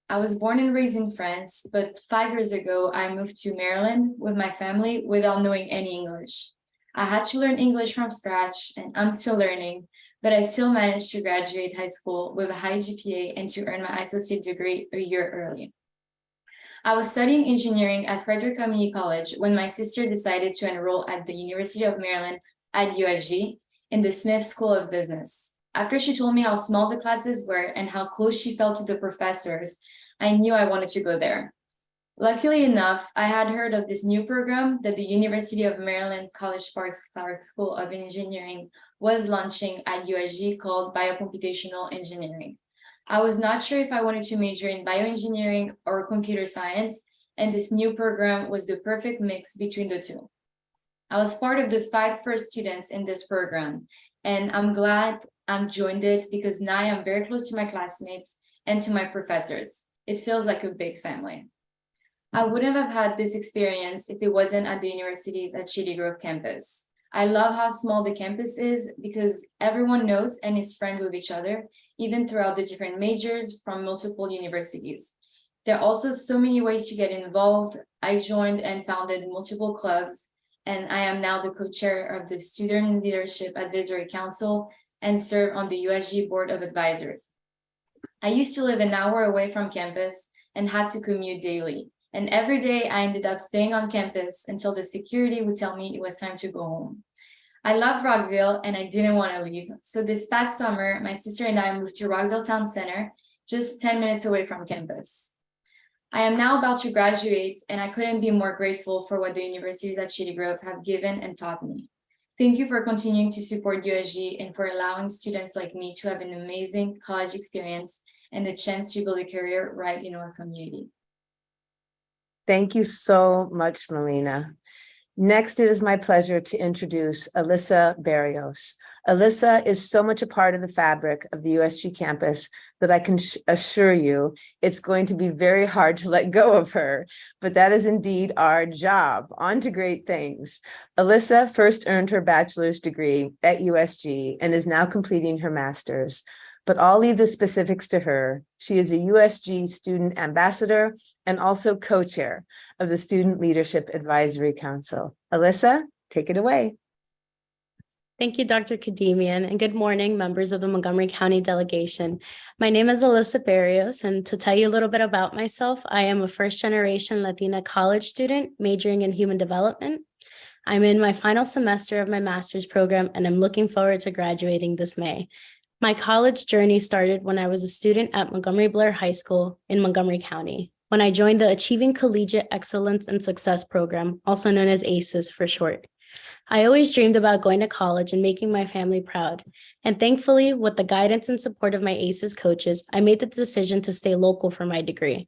I was born and raised in France, but 5 years ago, I moved to Maryland with my family without knowing any English. I had to learn English from scratch, and I'm still learning, but I still managed to graduate high school with a high GPA and to earn my associate degree a year early. I was studying engineering at Frederick Community College when my sister decided to enroll at the University of Maryland at USG in the Smith School of Business. After she told me how small the classes were and how close she felt to the professors, I knew I wanted to go there. Luckily enough, I had heard of this new program that the University of Maryland College Park's Clark School of Engineering was launching at USG called Biocomputational Engineering. I was not sure if I wanted to major in bioengineering or computer science, and this new program was the perfect mix between the two. I was part of the 5 first students in this program, and I'm glad I joined it because now I am very close to my classmates and to my professors. It feels like a big family. I wouldn't have had this experience if it wasn't at the university's at Shady Grove campus. I love how small the campus is because everyone knows and is friends with each other, even throughout the different majors from multiple universities. There are also so many ways to get involved. I joined and founded multiple clubs, and I am now the co-chair of the Student Leadership Advisory Council and serve on the USG Board of Advisors. I used to live an hour away from campus and had to commute daily. And every day I ended up staying on campus until the security would tell me it was time to go home. I loved Rockville and I didn't want to leave. So this past summer, my sister and I moved to Rockville Town Center, just 10 minutes away from campus. I am now about to graduate and I couldn't be more grateful for what the universities at Shady Grove have given and taught me. Thank you for continuing to support USG and for allowing students like me to have an amazing college experience and the chance to build a career right in our community. Thank you so much, Melina. Next, it is my pleasure to introduce Alyssa Barrios. Alyssa is so much a part of the fabric of the USG campus that I can assure you it's going to be very hard to let go of her, but that is indeed our job. On to great things. Alyssa first earned her bachelor's degree at USG and is now completing her master's. But I'll leave the specifics to her. She is a USG student ambassador and also co-chair of the Student Leadership Advisory Council. Alyssa, take it away. Thank you, Dr. Kademian, and good morning, members of the Montgomery County Delegation. My name is Alyssa Barrios, and to tell you a little bit about myself, I am a first-generation Latina college student majoring in human development. I'm in my final semester of my master's program, and I'm looking forward to graduating this May. My college journey started when I was a student at Montgomery Blair High School in Montgomery County, when I joined the Achieving Collegiate Excellence and Success Program, also known as ACES for short. I always dreamed about going to college and making my family proud. And thankfully, with the guidance and support of my ACES coaches, I made the decision to stay local for my degree.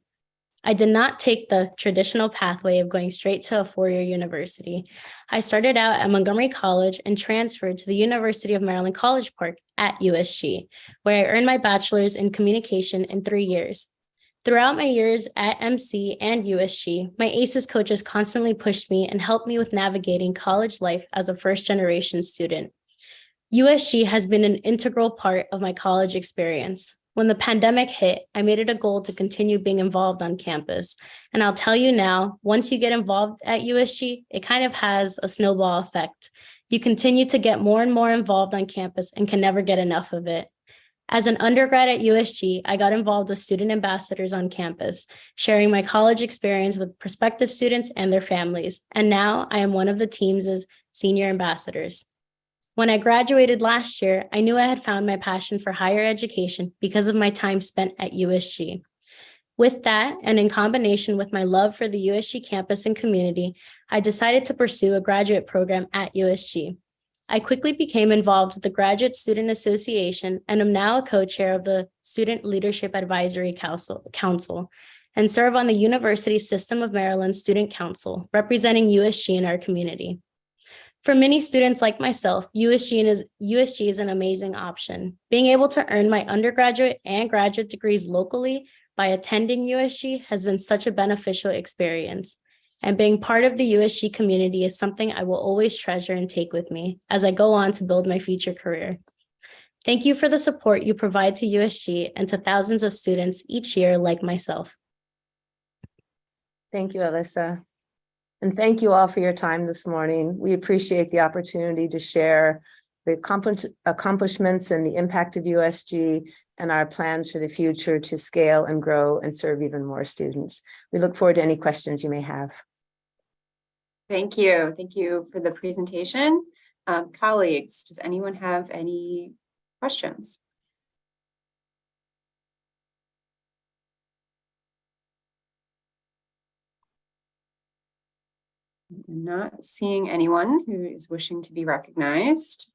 I did not take the traditional pathway of going straight to a four-year university. I started out at Montgomery College and transferred to the University of Maryland College Park at USG, where I earned my bachelor's in communication in 3 years. Throughout my years at MC and USG, my ACES coaches constantly pushed me and helped me with navigating college life as a first-generation student. USG has been an integral part of my college experience. When the pandemic hit, I made it a goal to continue being involved on campus. And I'll tell you now, once you get involved at USG, it kind of has a snowball effect. You continue to get more and more involved on campus and can never get enough of it. As an undergrad at USG, I got involved with student ambassadors on campus, sharing my college experience with prospective students and their families. And now I am one of the team's senior ambassadors. When I graduated last year, I knew I had found my passion for higher education because of my time spent at USG. With that, and in combination with my love for the USG campus and community, I decided to pursue a graduate program at USG. I quickly became involved with the Graduate Student Association and am now a co-chair of the Student Leadership Advisory Council and serve on the University System of Maryland Student Council, representing USG in our community. For many students like myself, USG is an amazing option. Being able to earn my undergraduate and graduate degrees locally by attending USG has been such a beneficial experience. And being part of the USG community is something I will always treasure and take with me as I go on to build my future career. Thank you for the support you provide to USG and to thousands of students each year like myself. Thank you, Alyssa. And thank you all for your time this morning. We appreciate the opportunity to share the accomplishments and the impact of USG and our plans for the future to scale and grow and serve even more students. We look forward to any questions you may have. Thank you. Thank you for the presentation. Colleagues, does anyone have any questions? I'm not seeing anyone who is wishing to be recognized.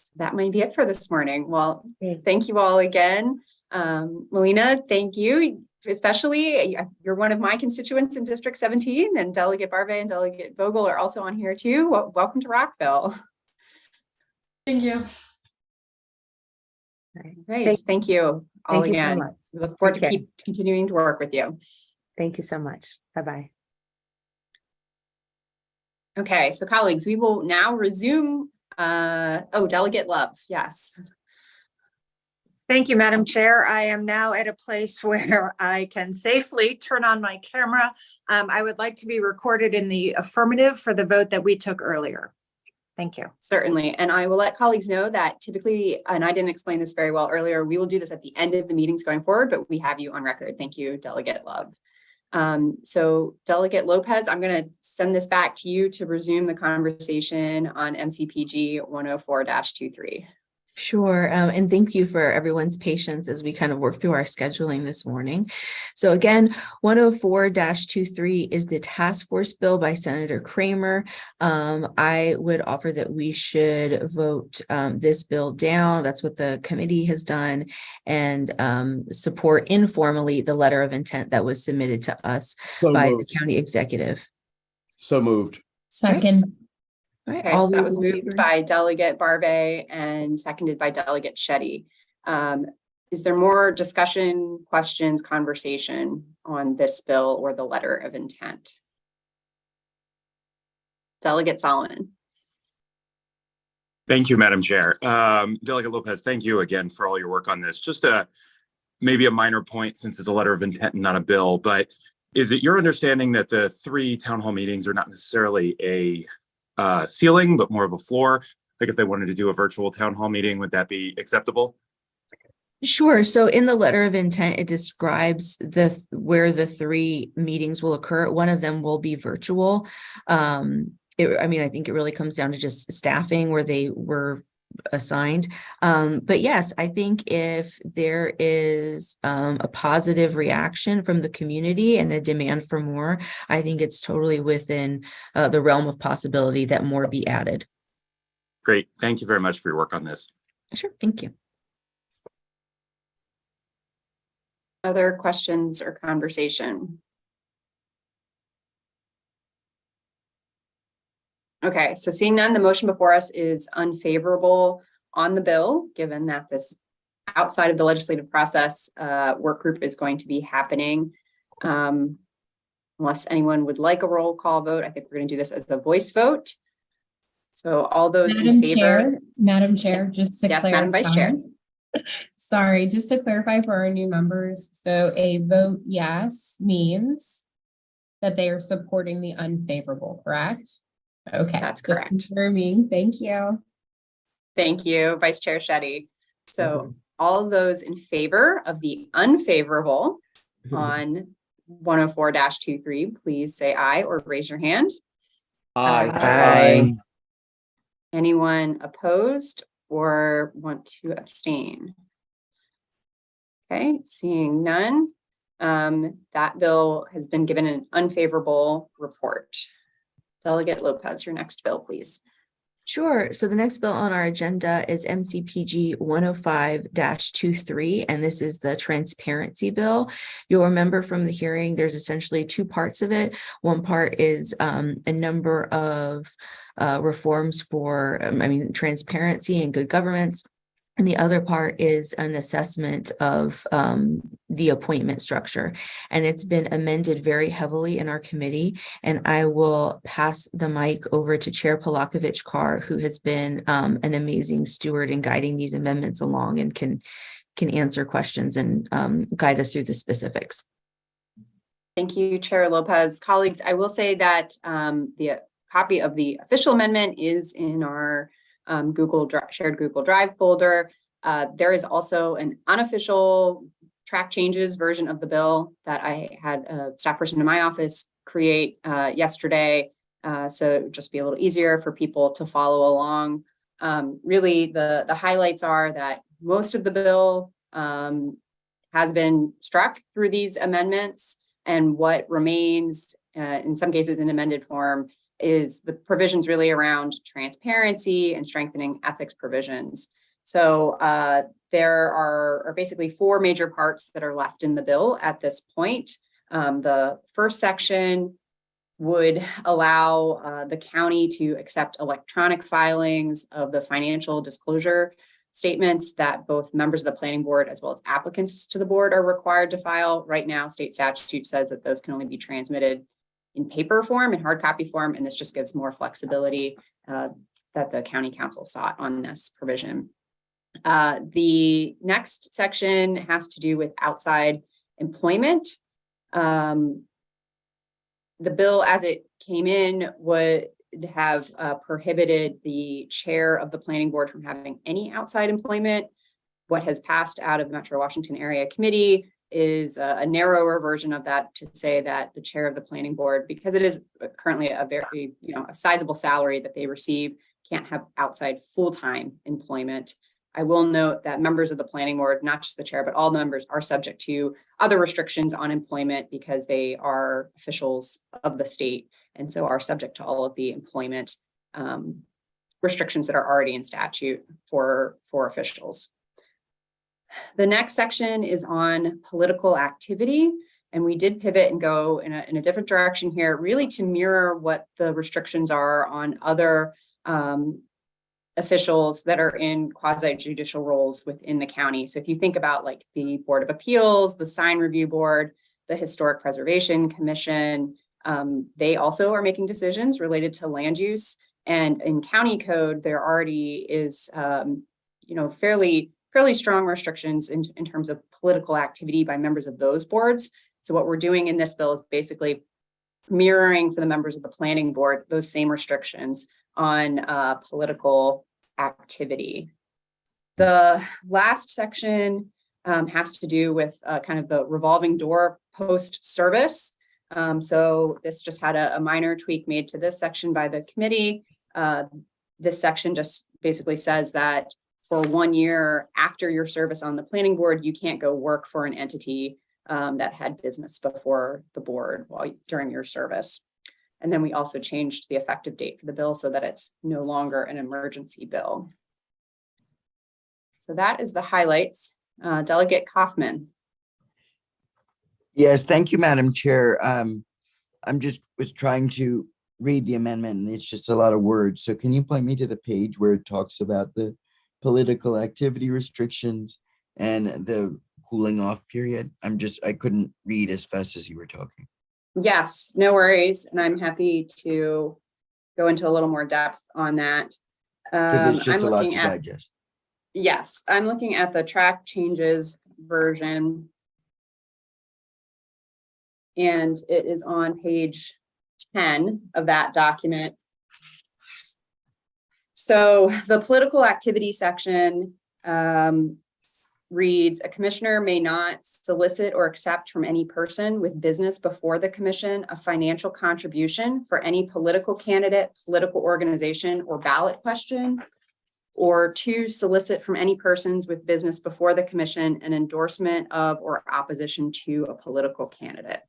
So that might be it for this morning. Well, thank you all again. Melina, thank you. Especially, you're one of my constituents in District 17, and Delegate Barbe and Delegate Vogel are also on here too. Welcome to Rockville. Thank you. Great. Thank you all again. So much. We look forward to keep continuing to work with you. Thank you so much. Bye-bye. Okay, so colleagues, we will now resume. Delegate Love, yes. Thank you, Madam Chair. I am now at a place where I can safely turn on my camera. I would like to be recorded in the affirmative for the vote that we took earlier. Thank you. Certainly. And I will let colleagues know that typically, and I didn't explain this very well earlier, we will do this at the end of the meetings going forward, but we have you on record. Thank you, Delegate Love. So Delegate Lopez, I'm going to send this back to you to resume the conversation on MCPG 104-23. Sure. And thank you for everyone's patience as we kind of work through our scheduling this morning. So again, 104-23 is the task force bill by Senator Kramer. I would offer that we should vote this bill down. That's what the committee has done, and support informally the letter of intent that was submitted to us by the county executive. So moved. Second. Right, Okay, so that was moved by Delegate Barbe and seconded by Delegate Shetty. Is there more discussion, questions, conversation on this bill or the letter of intent? Delegate Solomon. Thank you, Madam Chair. Delegate Lopez, thank you again for all your work on this. Just maybe a minor point, since it's a letter of intent and not a bill, but is it your understanding that the 3 town hall meetings are not necessarily a ceiling, but more of a floor? Like if they wanted to do a virtual town hall meeting, would that be acceptable? Sure. So in the letter of intent, it describes where the 3 meetings will occur. One of them will be virtual. I think it really comes down to just staffing where they were assigned. But yes, I think if there is a positive reaction from the community and a demand for more, I think it's totally within the realm of possibility that more be added. Great. Thank you very much for your work on this. Sure. Thank you. Other questions or conversation? Okay, so seeing none, the motion before us is unfavorable on the bill, given that this outside of the legislative process work group is going to be happening. Unless anyone would like a roll call vote, I think we're going to do this as a voice vote. So all those in favor. Madam Chair, just to clarify. Yes, Madam Vice Chair. Sorry, just to clarify for our new members. So a vote yes means that they are supporting the unfavorable, correct? Okay, that's correct. Confirming. Thank you. Thank you, Vice Chair Shetty. So all those in favor of the unfavorable on 104-23, please say aye or raise your hand. Aye. Aye. Anyone opposed or want to abstain? Okay, seeing none, that bill has been given an unfavorable report. Delegate Lopez, your next bill, please. Sure. So the next bill on our agenda is MCPG 105-23, and this is the transparency bill. You'll remember from the hearing, there's essentially 2 parts of it. One part is a number of reforms for, transparency and good governance. And the other part is an assessment of the appointment structure. And it's been amended very heavily in our committee. And I will pass the mic over to Chair Polakovich-Carr, who has been an amazing steward in guiding these amendments along and can answer questions and guide us through the specifics. Thank you, Chair Lopez. Colleagues, I will say that the copy of the official amendment is in our shared Google Drive folder. There is also an unofficial track changes version of the bill that I had a staff person in my office create yesterday. So it would just be a little easier for people to follow along. Really, the highlights are that most of the bill has been struck through these amendments, and what remains, in some cases in amended form, is the provisions really around transparency and strengthening ethics provisions. So there are basically 4 major parts that are left in the bill at this point. The first section would allow the county to accept electronic filings of the financial disclosure statements that both members of the planning board as well as applicants to the board are required to file. Right now, state statute says that those can only be transmitted in paper form, in hard copy form, and this just gives more flexibility that the county council sought on this provision. The next section has to do with outside employment. The bill as it came in have prohibited the chair of the planning board from having any outside employment. What has passed out of the Metro Washington Area Committee is a narrower version of that, to say that the chair of the planning board, because it is currently a very, a sizable salary that they receive, can't have outside full-time employment. I will note that members of the planning board, not just the chair, but all members, are subject to other restrictions on employment because they are officials of the state, and so are subject to all of the employment restrictions that are already in statute for officials. The next section is on political activity, and we did pivot and go in a different direction here, really to mirror what the restrictions are on other officials that are in quasi-judicial roles within the county. So if you think about like the Board of Appeals, the Sign Review Board, the Historic Preservation Commission, they also are making decisions related to land use. And in county code, there already is, fairly strong restrictions in terms of political activity by members of those boards. So what we're doing in this bill is basically mirroring for the members of the planning board those same restrictions on political activity. The last section has to do with kind of the revolving door post service. So this just had a minor tweak made to this section by the committee. This section just basically says that for 1 year after your service on the planning board, you can't go work for an entity that had business before the board during your service. And then we also changed the effective date for the bill so that it's no longer an emergency bill. So that is the highlights. Delegate Kaufman. Yes, thank you, Madam Chair. I'm was trying to read the amendment, and it's just a lot of words. So can you point me to the page where it talks about the political activity restrictions and the cooling off period? I couldn't read as fast as you were talking. Yes, no worries. And I'm happy to go into a little more depth on that. Because it's just a lot to digest. Yes, I'm looking at the track changes version. And it is on page 10 of that document. So the political activity section reads, a commissioner may not solicit or accept from any person with business before the commission a financial contribution for any political candidate, political organization, or ballot question, or to solicit from any persons with business before the commission an endorsement of or opposition to a political candidate.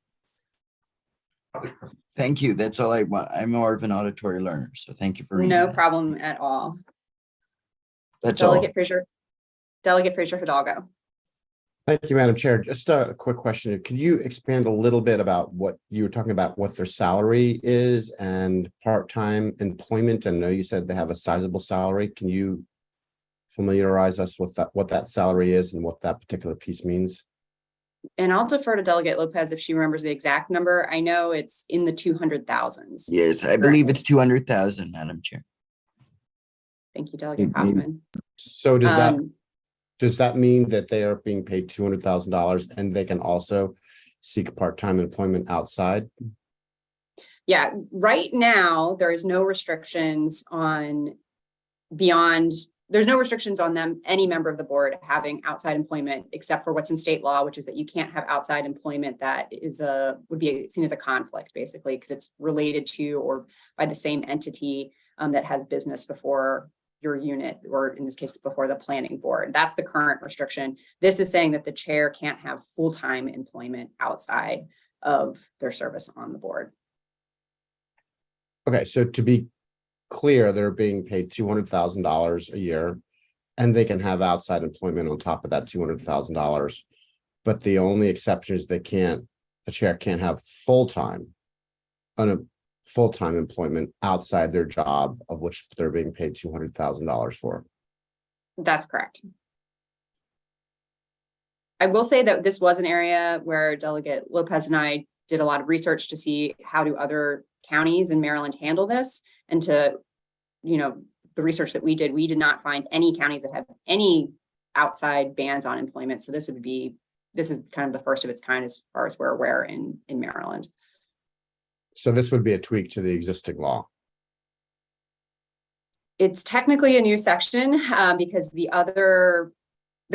Thank you. That's all I want. I'm more of an auditory learner, so thank you for reading No that. problem at all. That's Delegate all. Fraser. Delegate Fraser Hidalgo. Thank you, Madam Chair. Just a quick question. Could you expand a little bit about what you were talking about, what their salary is and part-time employment? I know you said they have a sizable salary. Can you familiarize us with that, what that salary is and what that particular piece means? And I'll defer to Delegate Lopez if she remembers the exact number. I know it's in the 200,000s. Yes, I believe it's 200,000, Madam Chair. Thank you, Delegate Kaufman. So does that mean that they are being paid $200,000 and they can also seek part-time employment outside? Yeah, right now, there is no restrictions on there's no restrictions on them, any member of the board having outside employment, except for what's in state law, which is that you can't have outside employment that would be seen as a conflict, basically, because it's related to or by the same entity that has business before your unit, or in this case, before the planning board. That's the current restriction. This is saying that the chair can't have full-time employment outside of their service on the board. Okay, so to be clear, they're being paid $200,000 a year, and they can have outside employment on top of that $200,000. But the only exception is the chair can't have full-time employment outside their job, of which they're being paid $200,000 for. That's correct. I will say that this was an area where Delegate Lopez and I did a lot of research to see how do other counties in Maryland handle this, and to, the research that we did not find any counties that have any outside bans on employment. So this is kind of the first of its kind as far as we're aware in Maryland. So this would be a tweak to the existing law. It's technically a new section because the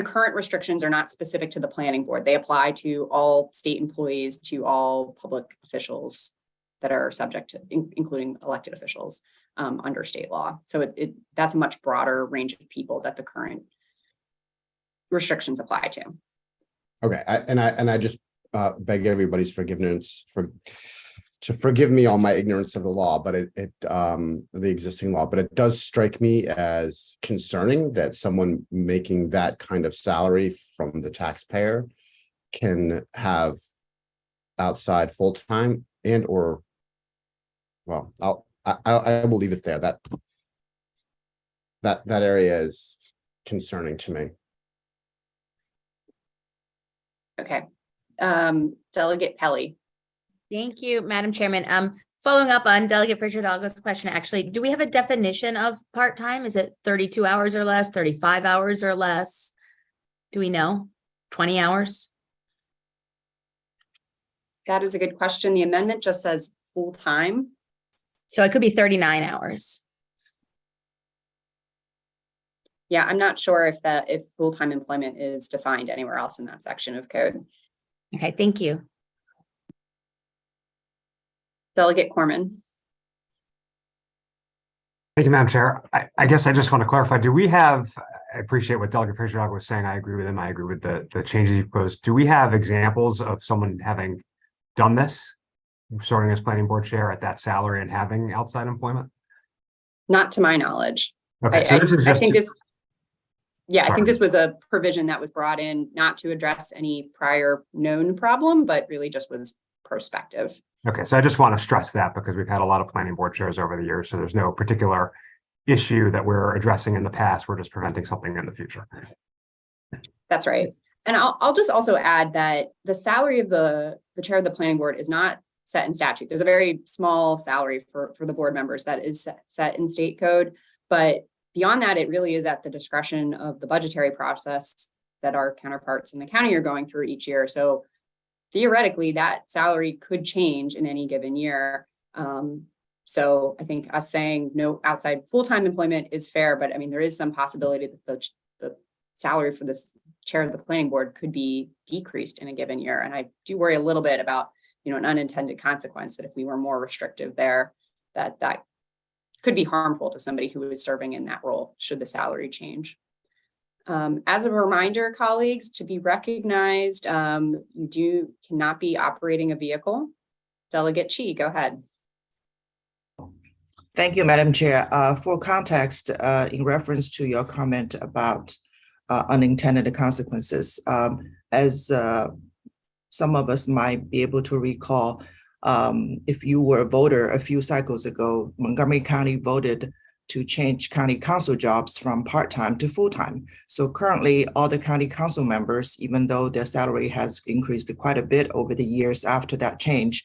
current restrictions are not specific to the planning board. They apply to all state employees, to all public officials that are subject to, including elected officials under state law. So that's a much broader range of people that the current restrictions apply to. Okay, I just beg everybody's forgiveness to forgive me on my ignorance of the law, but the existing law, but it does strike me as concerning that someone making that kind of salary from the taxpayer can have outside full-time and or, well, I will leave it there. That area is concerning to me. Okay. Delegate Pelly. Thank you, Madam Chairman. Following up on Delegate Fisher-Douglas' question, actually, do we have a definition of part-time? Is it 32 hours or less, 35 hours or less? Do we know? 20 hours? That is a good question. The amendment just says full-time. So it could be 39 hours. Yeah, I'm not sure if full-time employment is defined anywhere else in that section of code. Okay, thank you. Delegate Corman. Thank you, Madam Chair. I guess I just want to clarify, I appreciate what Delegate Fisher was saying. I agree with him. I agree with the changes he proposed. Do we have examples of someone having done this, serving as planning board chair at that salary and having outside employment? Not to my knowledge. Okay, so this is I just. think this, yeah, Sorry. I think this was a provision that was brought in not to address any prior known problem, but really just was prospective. Okay, so I just want to stress that because we've had a lot of planning board chairs over the years, so there's no particular issue that we're addressing in the past. We're just preventing something in the future. That's right. And I'll just also add that the salary of the chair of the planning board is not set in statute. There's a very small salary for the board members that is set in state code, but beyond that, it really is at the discretion of the budgetary process that our counterparts in the county are going through each year. So theoretically, that salary could change in any given year. So I think us saying no outside full-time employment is fair, but I mean, there is some possibility that the salary for this chair of the planning board could be decreased in a given year. And I do worry a little bit about, an unintended consequence that if we were more restrictive there, that could be harmful to somebody who is serving in that role should the salary change. As a reminder, colleagues, to be recognized, you cannot be operating a vehicle. Delegate Chi, go ahead. Thank you, Madam Chair. For context, in reference to your comment about unintended consequences, as some of us might be able to recall, if you were a voter a few cycles ago, Montgomery County voted to change county council jobs from part-time to full-time. So currently, all the county council members, even though their salary has increased quite a bit over the years after that change,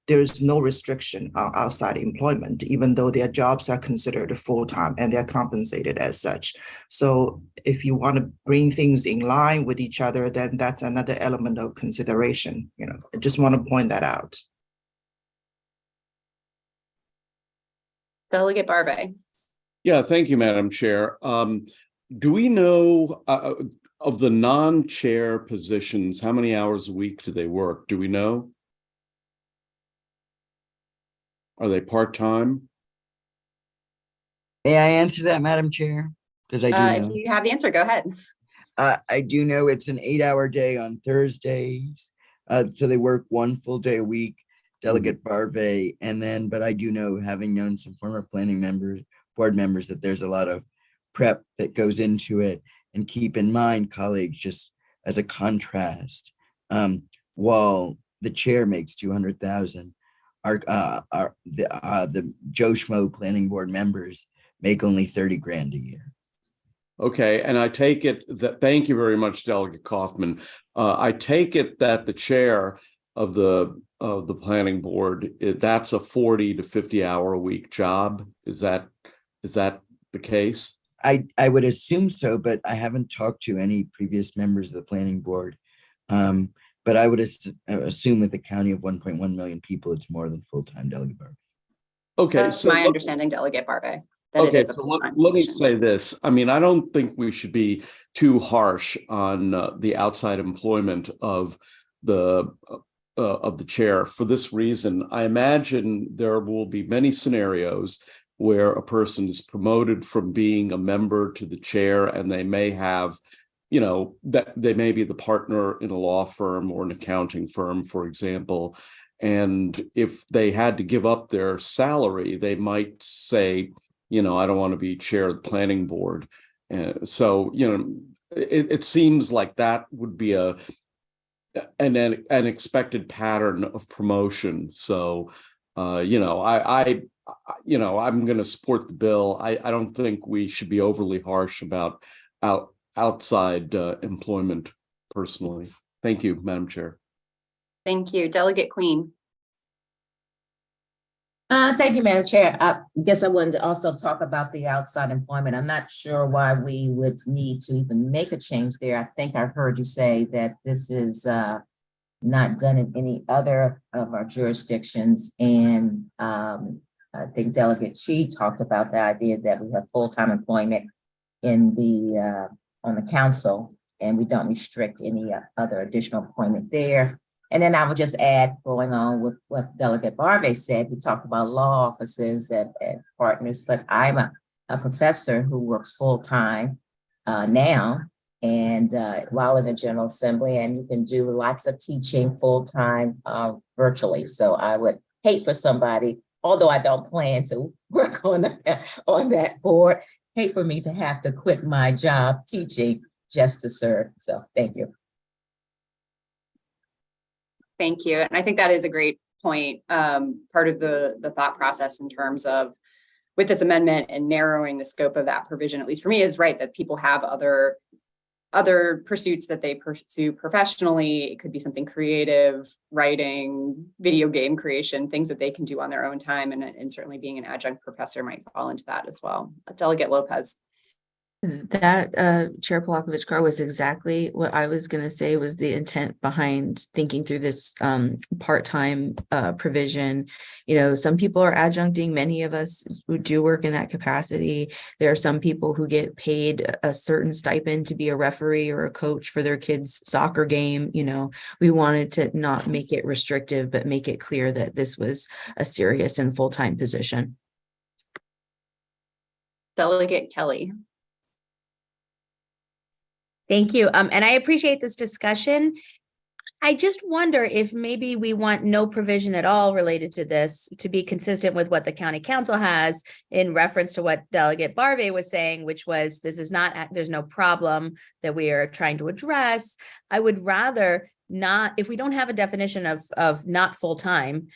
there's no restriction on outside employment, even though their jobs are considered full-time and they're compensated as such. So if you want to bring things in line with each other, then that's another element of consideration. I just want to point that out. Delegate Barbe. Yeah, thank you, Madam Chair. Do we know of the non-chair positions, how many hours a week do they work? Do we know? Are they part-time? May I answer that, Madam Chair? Because I do know. If you have the answer, go ahead. I do know it's an 8-hour day on Thursdays. So they work one full day a week, Delegate Barbe. But I do know, having known some former planning members, board members, that there's a lot of prep that goes into it. And keep in mind, colleagues, just as a contrast, while the chair makes $200,000, the Joe Schmo planning board members make only 30 grand a year. Okay, and I take it that, thank you very much, Delegate Kaufman. I take it that the chair of the planning board, that's a 40 to 50 hour a week job. Is that the case? I would assume so, but I haven't talked to any previous members of the planning board. But I would assume with the county of 1.1 million people, it's more than full-time, Delegate Barbe. Okay, That's so my understanding, Delegate Barbe. that it Okay, is a so full-time let me position. say this. I mean, I don't think we should be too harsh on the outside employment of the chair for this reason. I imagine there will be many scenarios where a person is promoted from being a member to the chair, and they may have, you know, that they may be the partner in a law firm or an accounting firm, for example. And if they had to give up their salary, they might say, you know, I don't want to be chair of the planning board. So, you know, it seems like that would be an expected pattern of promotion. So, you know, I'm going to support the bill. I don't think we should be overly harsh about outside employment personally. Thank you, Madam Chair. Thank you. Delegate Queen. Thank you, Madam Chair. I guess I wanted to also talk about the outside employment. I'm not sure why we would need to even make a change there. I think I heard you say that this is not done in any other of our jurisdictions. And I think Delegate Chi talked about the idea that we have full-time employment in the on the council, and we don't restrict any other additional employment there. And then I would just add, going on with what Delegate Barve said, we talked about law offices and partners, but I'm a professor who works full-time now, and while in the General Assembly, and you can do lots of teaching full-time virtually. So I would hate for somebody, although I don't plan to work on that board, hate for me to have to quit my job teaching just to serve. So thank you. Thank you. And I think that is a great point. Part of the thought process in terms of with this amendment and narrowing the scope of that provision, at least for me, is right that people have other pursuits that they pursue professionally. It could be something creative, writing, video game creation, things that they can do on their own time. And certainly being an adjunct professor might fall into that as well. Delegate Lopez. That Chair Polakovich-Carr was exactly what I was going to say was the intent behind thinking through this part-time provision. You know, some people are adjuncting, many of us who do work in that capacity. There are some people who get paid a certain stipend to be a referee or a coach for their kids' soccer game. You know, we wanted to not make it restrictive, but make it clear that this was a serious and full-time position. Delegate Kelly. Thank you. And I appreciate this discussion. I just wonder if maybe we want no provision at all related to this to be consistent with what the county council has in reference to what Delegate Barve was saying, which was this is not, there's no problem that we are trying to address. I would rather not, if we don't have a definition of not full-time,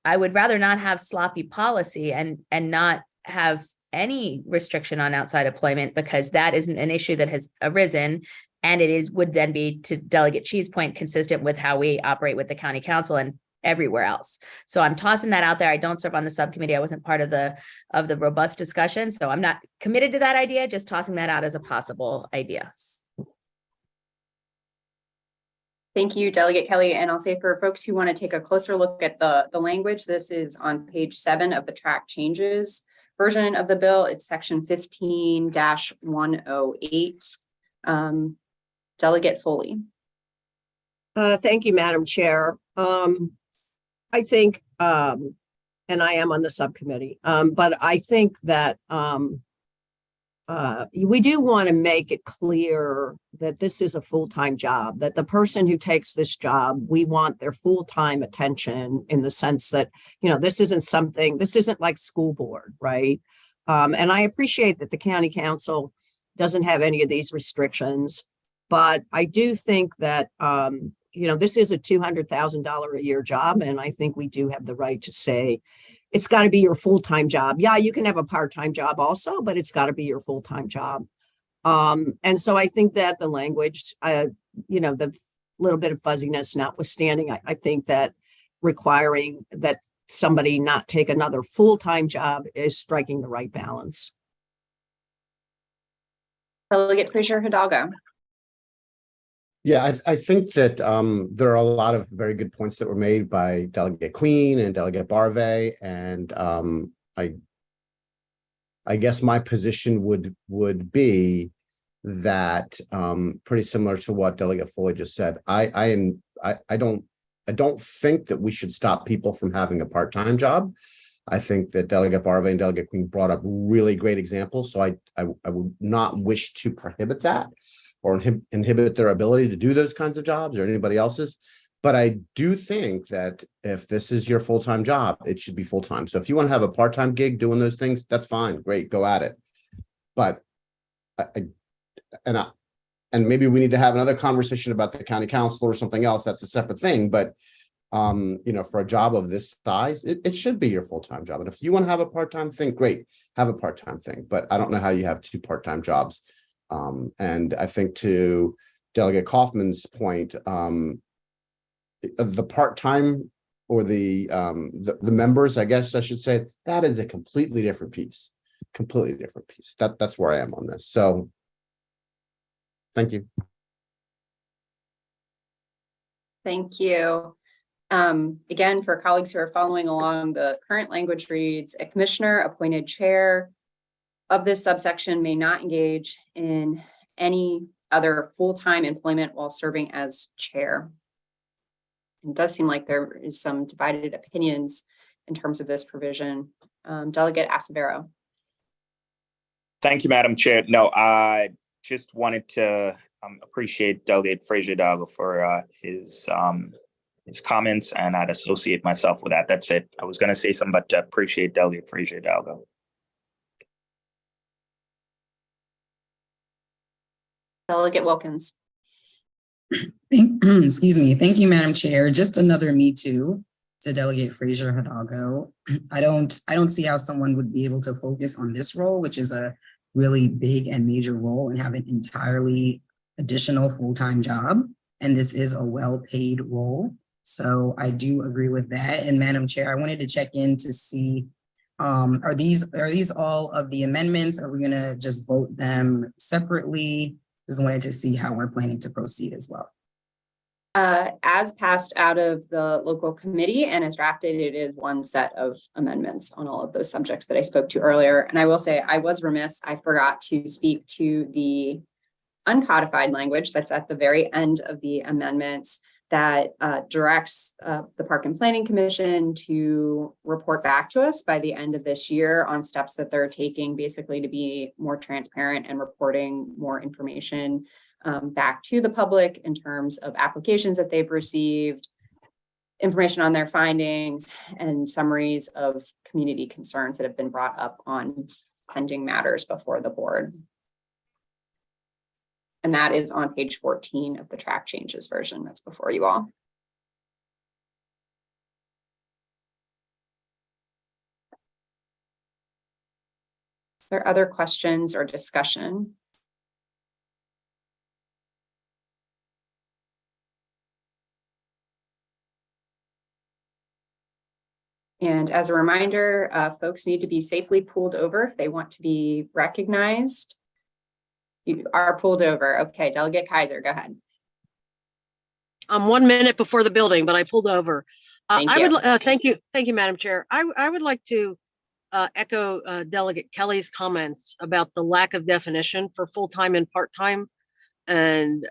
I would rather not have sloppy policy and not have any restriction on outside employment, because that isn't an issue that has arisen. And it would then be, to Delegate Chi's point, consistent with how we operate with the county council and everywhere else. So I'm tossing that out there. I don't serve on the subcommittee. I wasn't part of the robust discussion. So I'm not committed to that idea, just tossing that out as a possible idea. Thank you, Delegate Kelly. And I'll say for folks who want to take a closer look at the language, this is on page 7 of the track changes version of the bill. It's section 15-108. Delegate Foley. Thank you, Madam Chair. I think, and I am on the subcommittee, but I think that we do want to make it clear that this is a full-time job, that the person who takes this job, we want their full-time attention, in the sense that, you know, this isn't like school board, right? And I appreciate that the county council doesn't have any of these restrictions, but I do think that, you know, this is a $200,000 a year job. And I think we do have the right to say, it's got to be your full-time job. Yeah, you can have a part-time job also, but it's got to be your full-time job. And so I think that the language, you know, the little bit of fuzziness notwithstanding, I think that requiring that somebody not take another full-time job is striking the right balance. Delegate Frazier Hidalgo. Yeah, I think that there are a lot of very good points that were made by Delegate Queen and Delegate Barve, and I guess my position would be that pretty similar to what Delegate Foley just said. I don't think that we should stop people from having a part-time job. I think that Delegate Barve and Delegate Queen brought up really great examples. So I would not wish to prohibit that or inhibit their ability to do those kinds of jobs or anybody else's. But I do think that if this is your full-time job, it should be full-time. So if you want to have a part-time gig doing those things, that's fine. Great, go at it. But and maybe we need to have another conversation about the county council or something else. That's a separate thing. But for a job of this size, it should be your full-time job. And if you want to have a part-time thing, great, have a part-time thing. But I don't know how you have two part-time jobs. And I think to Delegate Kaufman's point, the part-time or the members, I guess I should say, that is a completely different piece. That's where I am on this. So thank you. Thank you. Again, for colleagues who are following along, the current language reads, a commissioner appointed chair of this subsection may not engage in any other full-time employment while serving as chair. It does seem like there is some divided opinions in terms of this provision. Delegate Acevedo. Thank you, Madam Chair. No, I just wanted to appreciate Delegate Frazier Hidalgo for his comments, and I'd associate myself with that. That's it. I was going to say something, but appreciate Delegate Frazier Hidalgo. Delegate Wilkins. Excuse me. Thank you, Madam Chair. Just another me too to Delegate Frazier Hidalgo. I don't see how someone would be able to focus on this role, which is a really big and major role, and have an entirely additional full-time job. And this is a well-paid role. So I do agree with that. And Madam Chair, I wanted to check in to see, are these all of the amendments? Are we gonna just vote them separately? Just wanted to see how we're planning to proceed as well. As passed out of the local committee and as drafted, it is one set of amendments on all of those subjects that I spoke to earlier. And I will say I was remiss, I forgot to speak to the uncodified language that's at the very end of the amendments that directs the Park and Planning Commission to report back to us by the end of this year on steps that they're taking basically to be more transparent and reporting more information back to the public in terms of applications that they've received, information on their findings, and summaries of community concerns that have been brought up on pending matters before the board. And that is on page 14 of the track changes version that's before you all. Is there other questions or discussion? And as a reminder, folks need to be safely pulled over if they want to be recognized. You are pulled over. Okay, Delegate Kaiser, go ahead. I'm 1 minute before the building, but I pulled over. Thank you. Thank you, Madam Chair. I would like to echo Delegate Kelly's comments about the lack of definition for full-time and part-time, and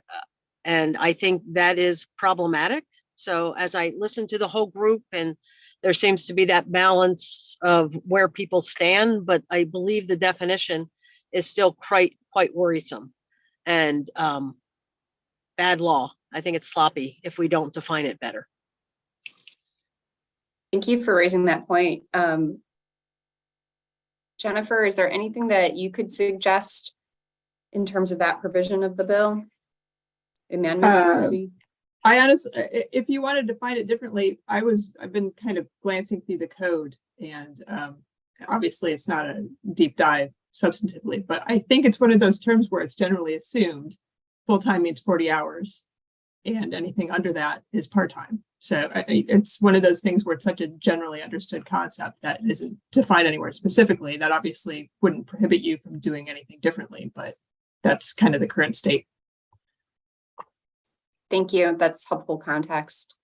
I think that is problematic. So as I listen to the whole group, and there seems to be that balance of where people stand, but I believe the definition is still quite worrisome and bad law. I think it's sloppy if we don't define it better. Thank you for raising that point. Jennifer, is there anything that you could suggest in terms of that provision of the bill? Amendment, excuse me. I honestly, if you want to define it differently, I've been kind of glancing through the code, and obviously it's not a deep dive substantively, but I think it's one of those terms where it's generally assumed full-time means 40 hours and anything under that is part-time. So it's one of those things where it's such a generally understood concept that isn't defined anywhere specifically. That obviously wouldn't prohibit you from doing anything differently, but that's kind of the current state. Thank you. That's helpful context.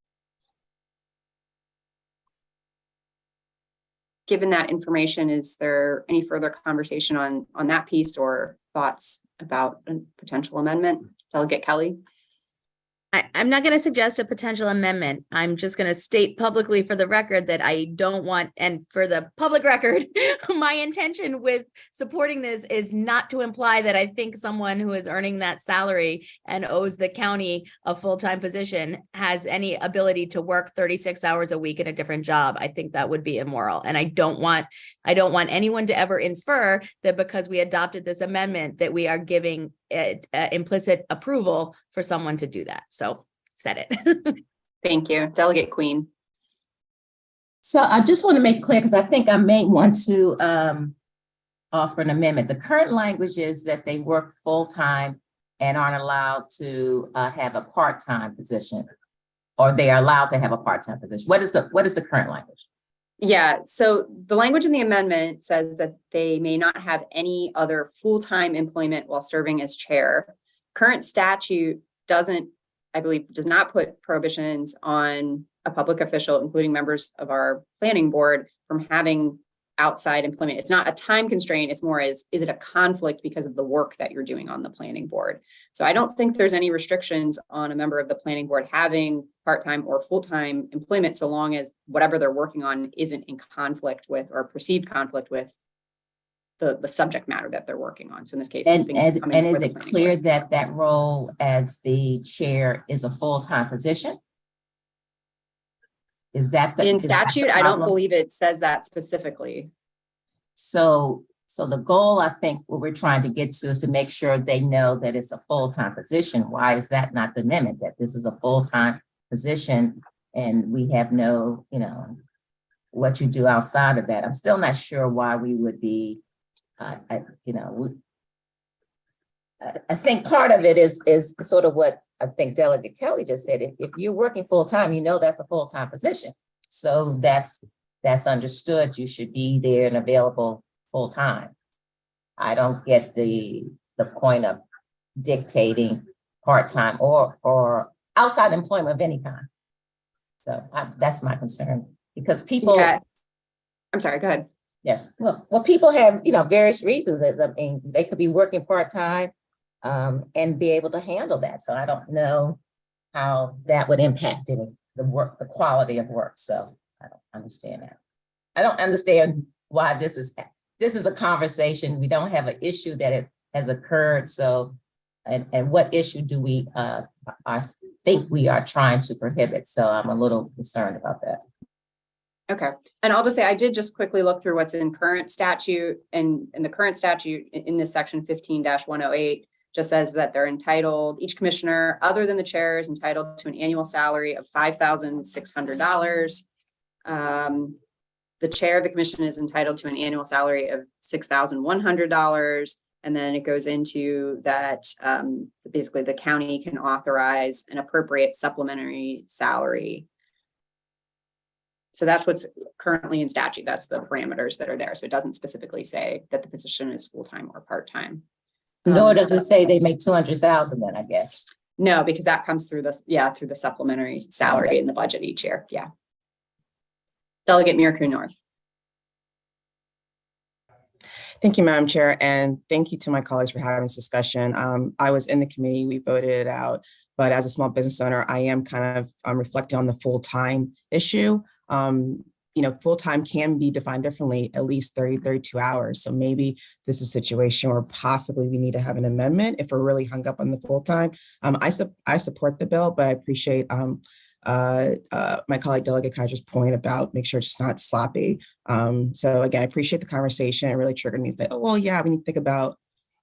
given that information, is there any further conversation on that piece or thoughts about a potential amendment? Delegate Kelly? I'm not going to suggest a potential amendment. I'm just going to state publicly for the record that I don't want, and for the public record, my intention with supporting this is not to imply that I think someone who is earning that salary and owes the county a full-time position has any ability to work 36 hours a week in a different job. I think that would be immoral. And I don't want anyone to ever infer that because we adopted this amendment that we are giving implicit approval for someone to do that. So said it. Thank you. Delegate Queen. So I just want to make clear, because I think I may want to offer an amendment. The current language is that they work full-time and aren't allowed to have a part-time position, or they are allowed to have a part-time position. What is the current language? Yeah, so the language in the amendment says that they may not have any other full-time employment while serving as chair. Current statute does not put prohibitions on a public official, including members of our planning board, from having outside employment. It's not a time constraint. It's more is it a conflict because of the work that you're doing on the planning board? So I don't think there's any restrictions on a member of the planning board having part-time or full-time employment, so long as whatever they're working on isn't in conflict with or perceived conflict with the subject matter that they're working on. So in this case, And is it clear that that role as the chair is a full-time position? Is that in statute? I don't believe it says that specifically. So the goal, I think, what we're trying to get to is to make sure they know that it's a full-time position. Why is that not the amendment, that this is a full-time position and we have no, what you do outside of that? I'm still not sure why we would be, I think part of it is sort of what I think Delegate Kelly just said. If you're working full-time, that's a full-time position. So that's understood. You should be there and available full-time. I don't get the point of dictating part-time or outside employment of any kind. So that's my concern, because people. Yeah. I'm sorry, go ahead. Yeah, well, people have, various reasons. I mean, they could be working part-time and be able to handle that. So I don't know how that would impact the quality of work. So I don't understand that. I don't understand why this is a conversation. We don't have an issue that it has occurred. So, and what issue do we, I think we are trying to prohibit. So I'm a little concerned about that. Okay. And I'll just say, I did just quickly look through what's in current statute, and in the current statute in this section 15-108 just says that they're entitled, each commissioner other than the chair is entitled to an annual salary of $5,600. The chair of the commission is entitled to an annual salary of $6,100. And then it goes into that basically the county can authorize an appropriate supplementary salary. So that's what's currently in statute. That's the parameters that are there. So it doesn't specifically say that the position is full-time or part-time. Nor does it say they make 200,000 then, I guess. No, because that comes through through the supplementary salary in the budget each year. Yeah. Delegate Miracle North. Thank you, Madam Chair, and thank you to my colleagues for having this discussion. I was in the committee, we voted it out, but as a small business owner, I am kind of reflecting on the full-time issue. Full-time can be defined differently, at least 32 hours. So maybe this is a situation where possibly we need to have an amendment if we're really hung up on the full-time. I support the bill, but I appreciate my colleague Delegate Kaiser's point about make sure it's just not sloppy. So again, I appreciate the conversation. It really triggered me to think, oh, well, yeah, we need to think about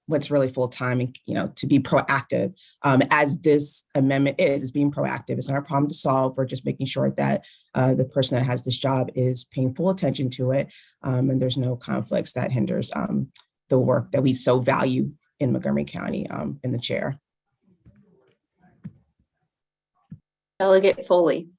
what's really full-time and, to be proactive as this amendment is being proactive. It's not a problem to solve. We're just making sure that the person that has this job is paying full attention to it. And there's no conflicts that hinders the work that we so value in Montgomery County in the chair. Delegate Foley.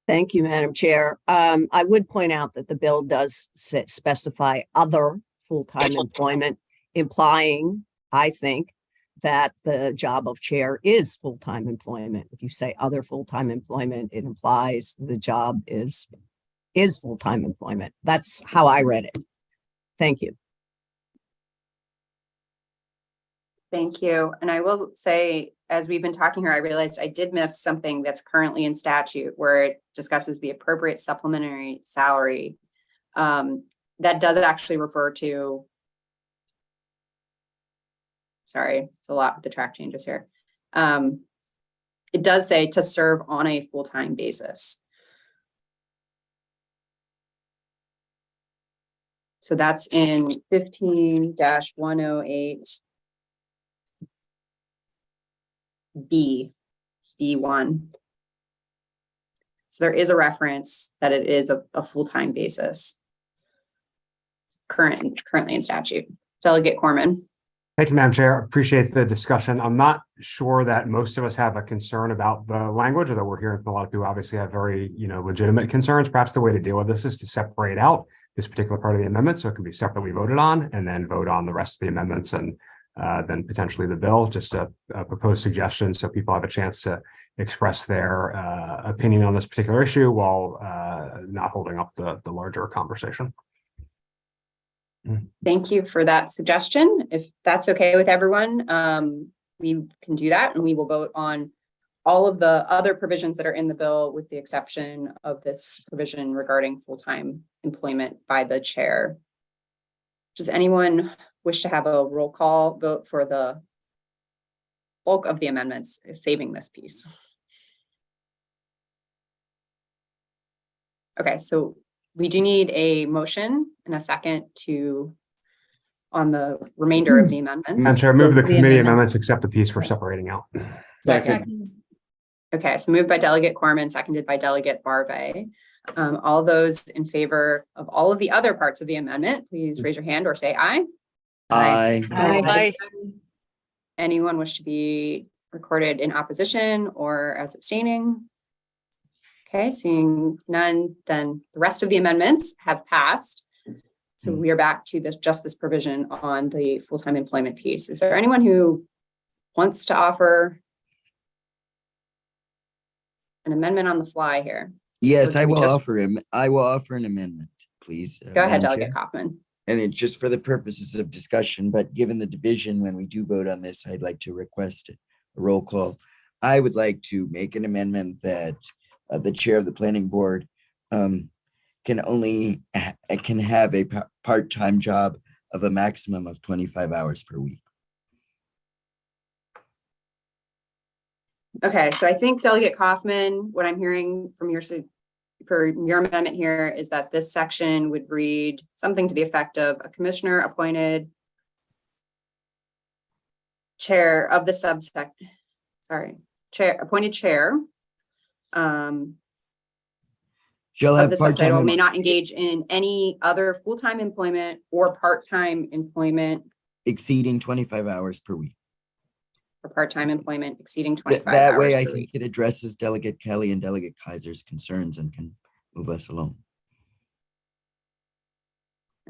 Thank you, Madam Chair. I would point out that the bill does specify other full-time employment, implying, I think, that the job of chair is full-time employment. If you say other full-time employment, it implies the job is is full-time employment. That's how I read it. Thank you. Thank you. And I will say, as we've been talking here, I realized I did miss something that's currently in statute where it discusses the appropriate supplementary salary. That does actually refer to, sorry, it's a lot with the track changes here. It does say to serve on a full-time basis. So that's in 15-108 B1. So there is a reference that it is a full-time basis currently in statute. Delegate Corman. Thank you, Madam Chair. Appreciate the discussion. I'm not sure that most of us have a concern about the language, although we're hearing from a lot of people obviously have very, legitimate concerns. Perhaps the way to deal with this is to separate out this particular part of the amendment so it can be separately voted on, and then vote on the rest of the amendments and then potentially the bill. Just a proposed suggestion so people have a chance to express their opinion on this particular issue while not holding up the larger conversation. Thank you for that suggestion. If that's okay with everyone, we can do that, and we will vote on all of the other provisions that are in the bill with the exception of this provision regarding full-time employment by the chair. Does anyone wish to have a roll call vote for the bulk of the amendments, saving this piece? Okay, so we do need a motion and a second on the remainder of the amendments. Madam Chair, move the committee amendments except the piece we're separating out. Second. Okay, so moved by Delegate Corman, seconded by Delegate Barbe. All those in favor of all of the other parts of the amendment, please raise your hand or say aye. Aye. Aye. Anyone wish to be recorded in opposition or as abstaining? Okay, seeing none, then the rest of the amendments have passed. So we are back to just this provision on the full-time employment piece. Is there anyone who wants to offer an amendment on the fly here? Yes, I will offer an amendment, please. Go ahead, Madam Delegate Chair. Kaufman. And it's just for the purposes of discussion, but given the division, when we do vote on this, I'd like to request a roll call. I would like to make an amendment that the chair of the planning board can have a part-time job of a maximum of 25 hours per week. Okay, so I think Delegate Kaufman, what I'm hearing from for your amendment here is that this section would read something to the effect of a commissioner appointed chair of the appointed chair Shall of have the subtitle part-time may not engage in any other full-time employment or part-time employment exceeding 25 hours per week. or part-time employment exceeding 25 That hours way, I per think week. it addresses Delegate Kelly and Delegate Kaiser's concerns and can move us along.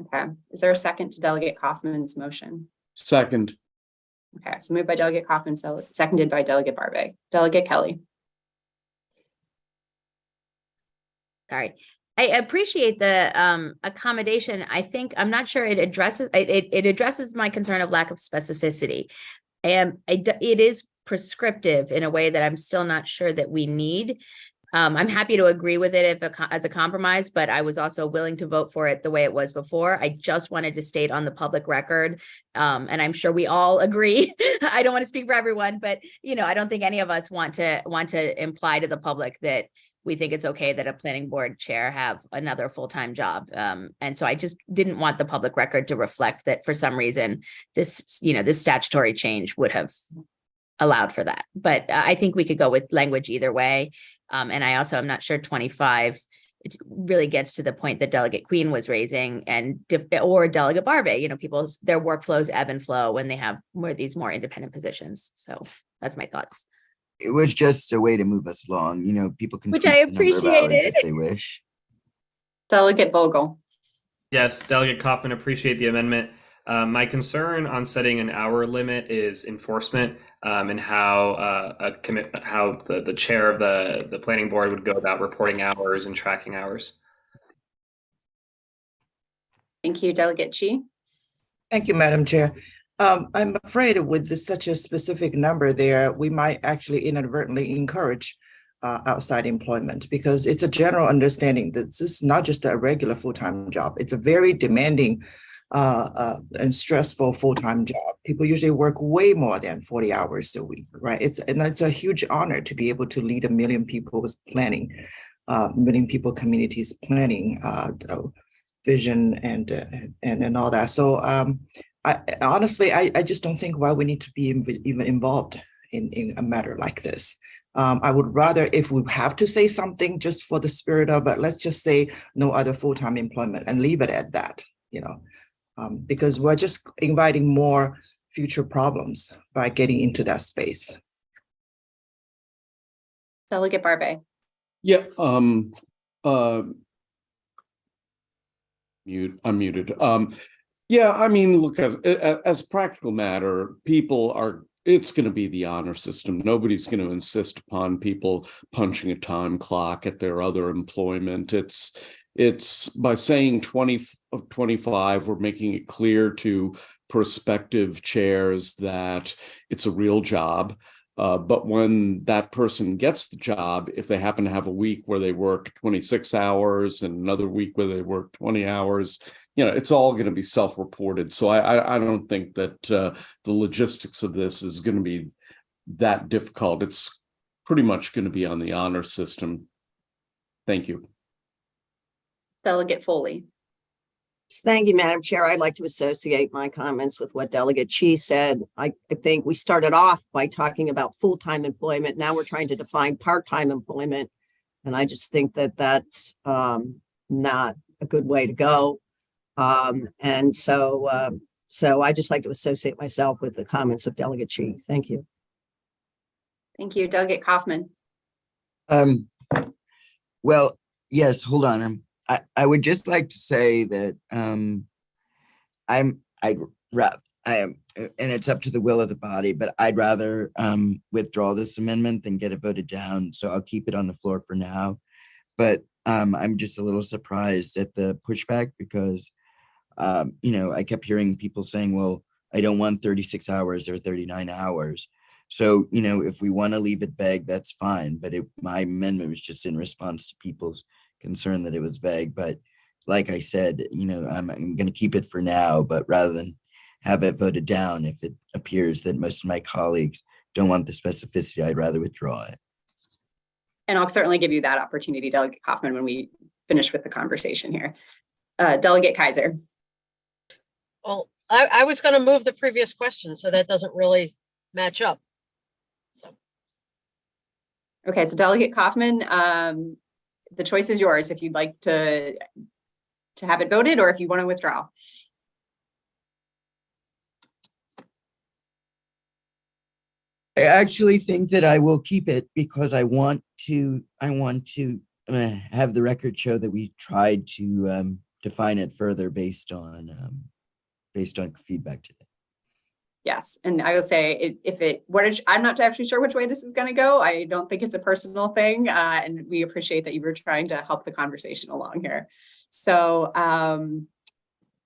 Okay, is there a second to Delegate Kaufman's motion? Second. Okay, so moved by Delegate Kaufman, seconded by Delegate Barbe. Delegate Kelly. Sorry. I appreciate the accommodation. I think, I'm not sure it addresses, it addresses my concern of lack of specificity. It is prescriptive in a way that I'm still not sure that we need. I'm happy to agree with it as a compromise, but I was also willing to vote for it the way it was before. I just wanted to state on the public record, and I'm sure we all agree. I don't want to speak for everyone, but I don't think any of us want to imply to the public that we think it's okay that a planning board chair have another full-time job. And so I just didn't want the public record to reflect that for some reason this statutory change would have allowed for that. But I think we could go with language either way. And I also am not sure 25 it really gets to the point that Delegate Queen was raising or Delegate Barbe, their workflows ebb and flow when they have these more independent positions. So that's my thoughts. It was just a way to move us along. People can Which tweak I the number of hours appreciated. if they wish. Delegate Vogel. Yes, Delegate Kaufman, appreciate the amendment. My concern on setting an hour limit is enforcement and how the chair of the planning board would go about reporting hours and tracking hours. Thank you, Delegate Chi. Thank you, Madam Chair. I'm afraid with such a specific number there, we might actually inadvertently encourage outside employment, because it's a general understanding that this is not just a regular full-time job. It's a very demanding and stressful full-time job. People usually work way more than 40 hours a week, right? It's a huge honor to be able to lead 1 million people's planning, million people communities planning vision and all that. So I honestly, I just don't think why we need to be even involved in a matter like this. I would rather, if we have to say something just for the spirit of it, let's just say no other full-time employment and leave it at that, because we're just inviting more future problems by getting into that space. Delegate Barbe. Yeah, I'm muted. Yeah, I mean, look, as a practical matter, it's going to be the honor system. Nobody's going to insist upon people punching a time clock at their other employment. It's by saying 20 of 25, we're making it clear to prospective chairs that it's a real job. But when that person gets the job, if they happen to have a week where they work 26 hours and another week where they work 20 hours, it's all going to be self-reported. So I don't think that the logistics of this is going to be that difficult. It's pretty much going to be on the honor system. Thank you. Delegate Foley. Thank you, Madam Chair. I'd like to associate my comments with what Delegate Chi said. I think we started off by talking about full-time employment. Now we're trying to define part-time employment. And I just think that that's not a good way to go. So I just like to associate myself with the comments of Delegate Chi. Thank you. Thank you, Delegate Kaufman. Well, yes, hold on. I would just like to say that and it's up to the will of the body, but I'd rather withdraw this amendment than get it voted down. So I'll keep it on the floor for now. But I'm just a little surprised at the pushback because I kept hearing people saying, well, I don't want 36 hours or 39 hours. So, if we want to leave it vague, that's fine. But my amendment was just in response to people's concern that it was vague. But like I said, I'm going to keep it for now, but rather than have it voted down, if it appears that most of my colleagues don't want the specificity, I'd rather withdraw it. And I'll certainly give you that opportunity, Delegate Kaufman, when we finish with the conversation here. Delegate Kaiser. Well, I was going to move the previous question, so that doesn't really match up. Okay, so Delegate Kaufman, the choice is yours if you'd like to have it voted or if you want to withdraw. I actually think that I will keep it because I want to have the record show that we tried to define it further based on feedback today. Yes, and I will say I'm not actually sure which way this is going to go. I don't think it's a personal thing, and we appreciate that you were trying to help the conversation along here. So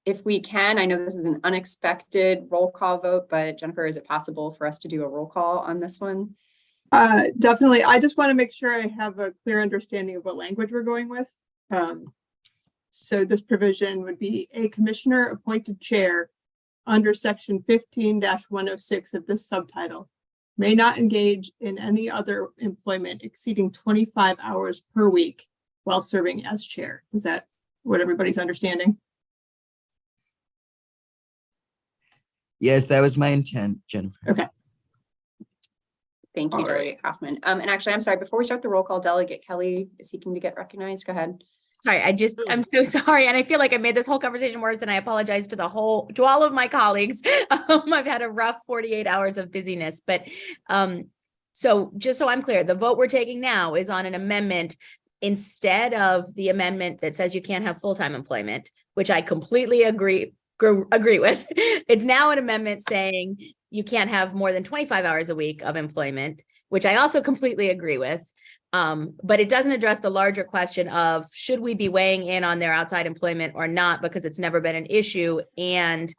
if we can, I know this is an unexpected roll call vote, but Jennifer, is it possible for us to do a roll call on this one? Definitely. I just want to make sure I have a clear understanding of what language we're going with. So this provision would be a commissioner appointed chair under section 15-106 of this subtitle may not engage in any other employment exceeding 25 hours per week while serving as chair. Is that what everybody's understanding? Yes, that was my intent, Jennifer. Okay. Thank you, Delegate Kaufman. And actually, I'm sorry, before we start the roll call, Delegate Kelly is seeking to get recognized. Go ahead. Sorry, I'm so sorry. And I feel like I made this whole conversation worse, and I apologize to all of my colleagues. I've had a rough 48 hours of busyness, but so just so I'm clear, the vote we're taking now is on an amendment instead of the amendment that says you can't have full-time employment, which I completely agree with. It's now an amendment saying you can't have more than 25 hours a week of employment, which I also completely agree with. But it doesn't address the larger question of should we be weighing in on their outside employment or not, because it's never been an issue. And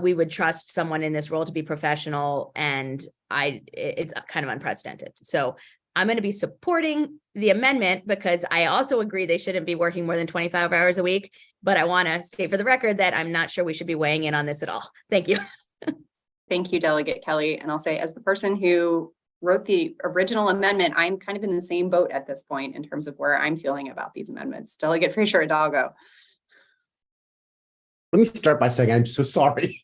we would trust someone in this role to be professional, and it's kind of unprecedented. So I'm going to be supporting the amendment because I also agree they shouldn't be working more than 25 hours a week, but I want to state for the record that I'm not sure we should be weighing in on this at all. Thank you. Thank you, Delegate Kelly. And I'll say, as the person who wrote the original amendment, I'm kind of in the same boat at this point in terms of where I'm feeling about these amendments. Delegate Frazier Hidalgo. Let me start by saying I'm so sorry.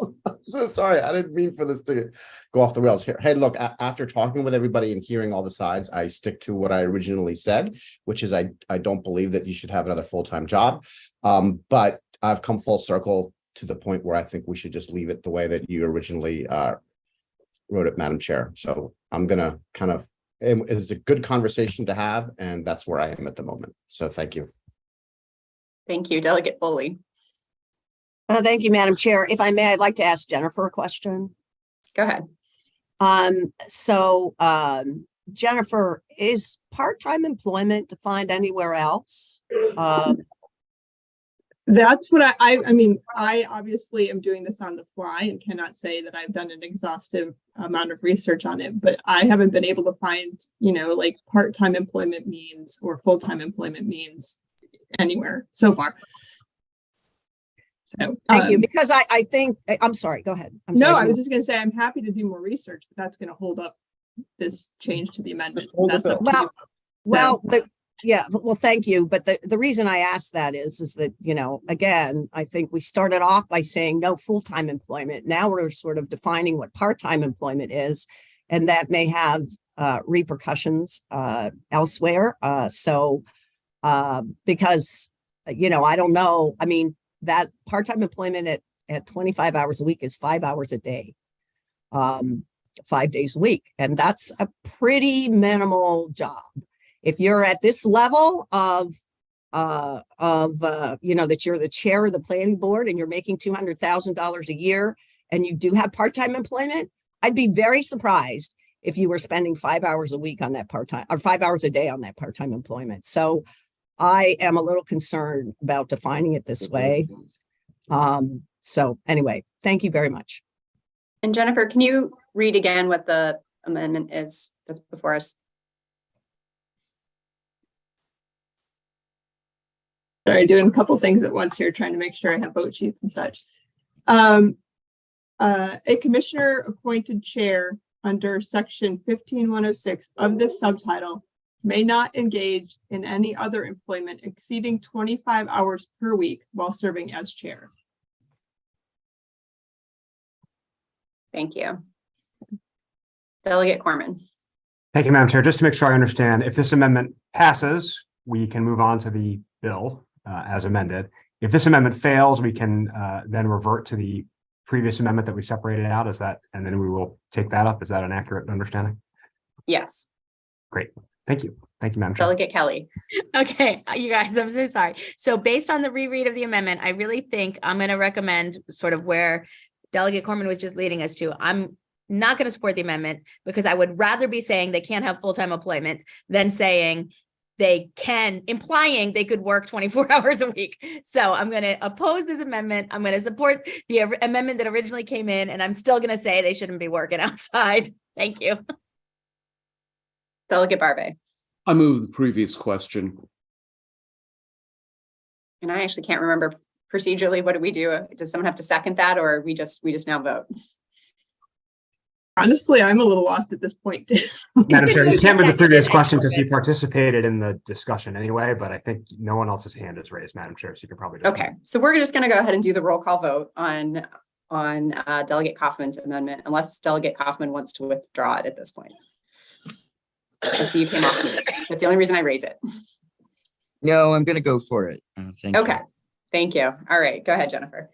I'm so sorry. I didn't mean for this to go off the rails here. Hey, look, after talking with everybody and hearing all the sides, I stick to what I originally said, which is I don't believe that you should have another full-time job. But I've come full circle to the point where I think we should just leave it the way that you originally wrote it, Madam Chair. So I'm going to kind of, it's a good conversation to have, and that's where I am at the moment. So thank you. Thank you, Delegate Foley. Thank you, Madam Chair. If I may, I'd like to ask Jennifer a question. Go ahead. Jennifer, is part-time employment defined anywhere else? That's what I mean, I obviously am doing this on the fly and cannot say that I've done an exhaustive amount of research on it, but I haven't been able to find, like part-time employment means or full-time employment means anywhere so far. So, thank you, because I think, I'm sorry, go ahead. I was just going to say, I'm happy to do more research, but that's going to hold up this change to the amendment. That's up to well, thank you. But the reason I asked that is that, again, I think we started off by saying no full-time employment. Now we're sort of defining what part-time employment is, and that may have repercussions elsewhere. Because, I don't know. I mean, that part-time employment at 25 hours a week is 5 hours a day, 5 days a week. And that's a pretty minimal job. If you're at this level that you're the chair of the planning board and you're making $200,000 a year and you do have part-time employment, I'd be very surprised if you were spending 5 hours a week on that part-time or 5 hours a day on that part-time employment. So I am a little concerned about defining it this way. So anyway, thank you very much. And Jennifer, can you read again what the amendment is that's before us? Sorry, doing a couple things at once here, trying to make sure I have vote sheets and such. A commissioner appointed chair under section 15106 of this subtitle may not engage in any other employment exceeding 25 hours per week while serving as chair. Thank you. Delegate Corman. Thank you, Madam Chair. Just to make sure I understand, if this amendment passes, we can move on to the bill as amended. If this amendment fails, we can then revert to the previous amendment that we separated out. Is that, and then we will take that up. Is that an accurate understanding? Yes. Great. Thank you. Thank you, Madam Chair. Delegate Kelly. Okay, you guys, I'm so sorry. So based on the reread of the amendment, I really think I'm going to recommend sort of where Delegate Corman was just leading us to. I'm not going to support the amendment because I would rather be saying they can't have full-time employment than saying they can, implying they could work 24 hours a week. So I'm going to oppose this amendment. I'm going to support the amendment that originally came in, and I'm still going to say they shouldn't be working outside. Thank you. Delegate Barbe. I move the previous question. And I actually can't remember procedurally, what do we do? Does someone have to second that, or we just now vote? Honestly, I'm a little lost at this point. Madam Chair, you can't move the previous question because you participated in the discussion anyway, but I think no one else's hand is raised, Madam Chair, so you can probably just okay. So we're just going to go ahead and do the roll call vote on Delegate Kaufman's amendment, unless Delegate Kaufman wants to withdraw it at this point. I see you came off mute. That's the only reason I raise it. No, I'm going to go for it. Thank you. Thank you. All right, go ahead, Jennifer.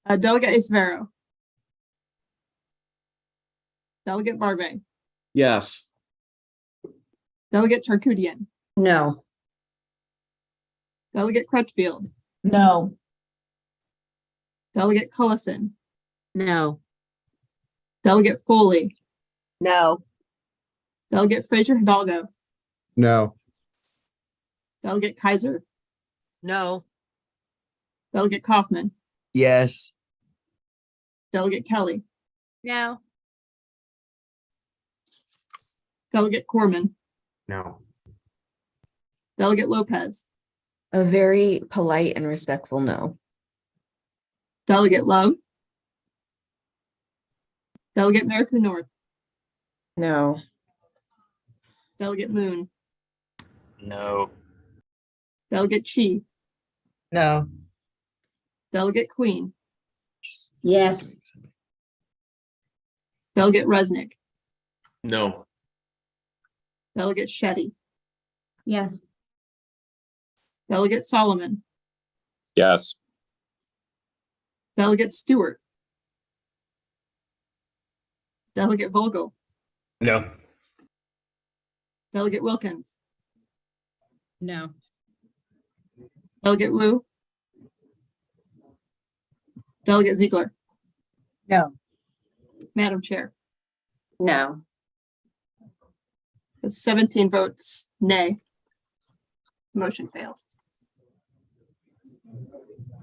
Delegate Isvero. Delegate Barbe. Yes. Delegate Charkudian. No. Delegate Crutchfield. No. Delegate Cullison. No. Delegate Foley. No. Delegate Frazier Hidalgo, No. Delegate Kaiser, No. Delegate Kaufman, Yes. Delegate Kelly, No. Delegate Corman, No. Delegate Lopez, A very polite and respectful no. Delegate Love, Delegate Merrick North, No. Delegate Moon, No. Delegate Chi, No. Delegate Queen, Yes. Delegate Resnick, No. Delegate Shetty, Yes. Delegate Solomon, Yes. Delegate Stewart, Delegate Vogel, No. Delegate Wilkins, No. Delegate Wu, Delegate Ziegler, No. Madam Chair. No. With 17 votes, nay. Motion fails.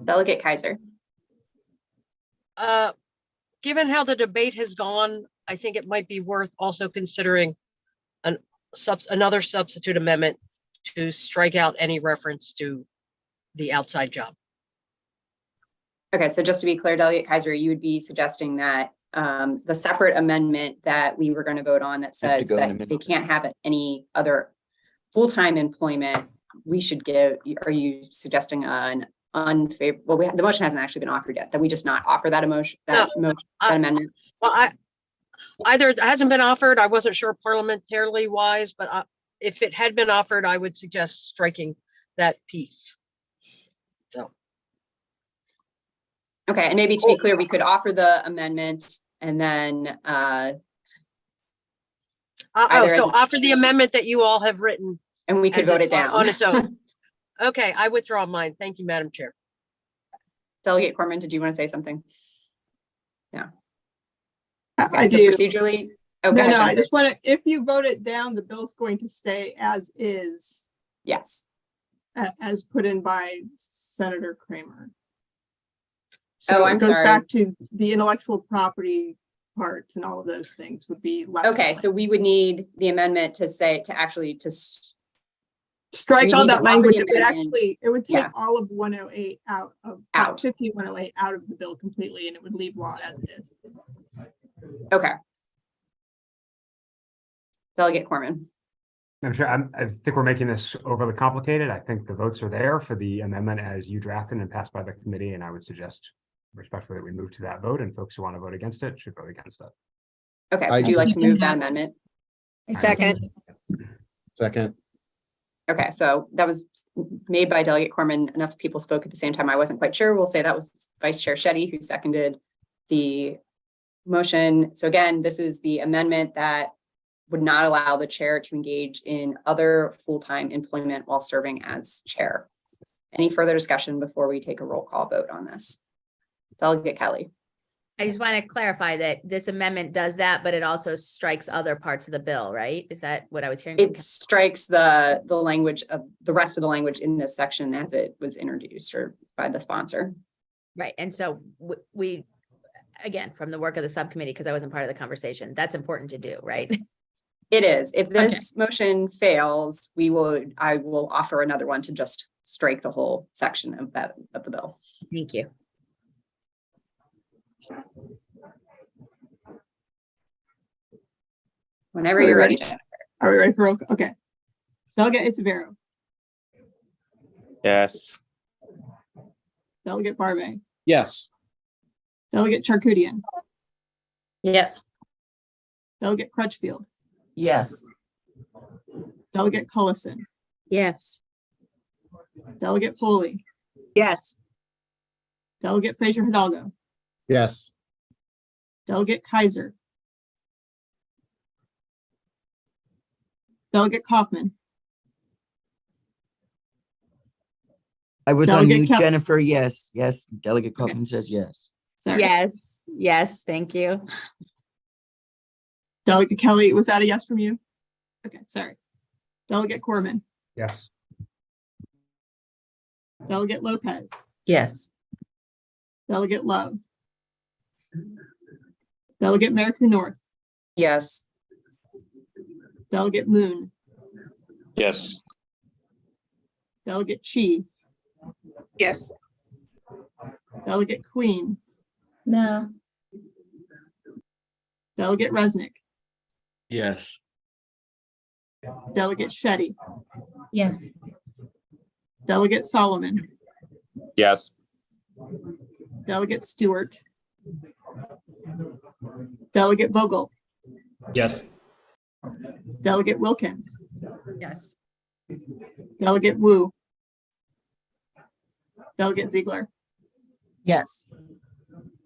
Delegate Kaiser. Given how the debate has gone, I think it might be worth also considering another substitute amendment to strike out any reference to the outside job. Okay, so just to be clear, Delegate Kaiser, you would be suggesting that the separate amendment that we were going to vote on that Have to says go in a that minute. they can't have any other full-time employment, we should give, are you suggesting an unfavorable, well, the motion hasn't actually been offered yet, that we just not offer that that amendment? Well, either it hasn't been offered, I wasn't sure parliamentarily wise, but if it had been offered, I would suggest striking that piece. So. Okay, and maybe to be clear, we could offer the amendment and then either so offer the amendment that you all have written. and we could vote it down on its own. Okay, I withdraw mine. Thank you, Madam Chair. Delegate Corman, did you want to say something? No. Okay, I so do. procedurally, oh, go No, ahead, no, I Jennifer. just want to, if you vote it down, the bill's going to stay as is. Yes. As put in by Senator Kramer. Oh, So I'm it goes sorry. back to the intellectual property parts and all of those things would be left. Okay, so we would need the amendment to say, strike we all need to that offer language. the It would amendment. actually, it would take Yeah. all of 108 out of 108 out of the bill completely, and it would leave law as it is. Okay. Delegate Corman. I'm sure, I think we're making this overly complicated. I think the votes are there for the amendment as you drafted and passed by the committee, and I would suggest respectfully that we move to that vote, and folks who want to vote against it should vote against it. Okay, would you like to move that amendment? Second. Second. Okay, so that was made by Delegate Corman. Enough people spoke at the same time. I wasn't quite sure. We'll say that was Vice Chair Shetty who seconded the motion. So again, this is the amendment that would not allow the chair to engage in other full-time employment while serving as chair. Any further discussion before we take a roll call vote on this? Delegate Kelly. I just want to clarify that this amendment does that, but it also strikes other parts of the bill, right? Is that what I was hearing? It strikes the language of the rest of the language in this section as it was introduced or by the sponsor. Right, and so we, again, from the work of the subcommittee, because I wasn't part of the conversation, that's important to do, right? It is. If this motion fails, I will offer another one to just strike the whole section of the bill. Thank you. Whenever you're ready, Jennifer. Are we ready for roll call? Okay. Delegate Isabero, Yes. Delegate Barbe, Yes. Delegate Charkoudian, Yes. Delegate Crutchfield, Yes. Delegate Cullison, Yes. Delegate Foley, Yes. Delegate Frazier Hidalgo, Yes. Delegate Kaiser, Delegate Kaufman, I was on Delegate mute, Kel- Jennifer. Yes, yes. Delegate Kaufman says yes. sorry. Yes, thank you. Delegate Kelly, was that a yes from you? Okay, sorry. Delegate Corman, Yes. Delegate Lopez, Yes. Delegate Love, Delegate Merrick North, Yes. Delegate Moon, Yes. Delegate Chi, Yes. Delegate Queen, No. Delegate Resnick, Yes. Delegate Shetty, Yes. Delegate Solomon, Yes. Delegate Stewart, Delegate Vogel, Yes. Delegate Wilkins, Yes. Delegate Wu, Delegate Ziegler, Yes.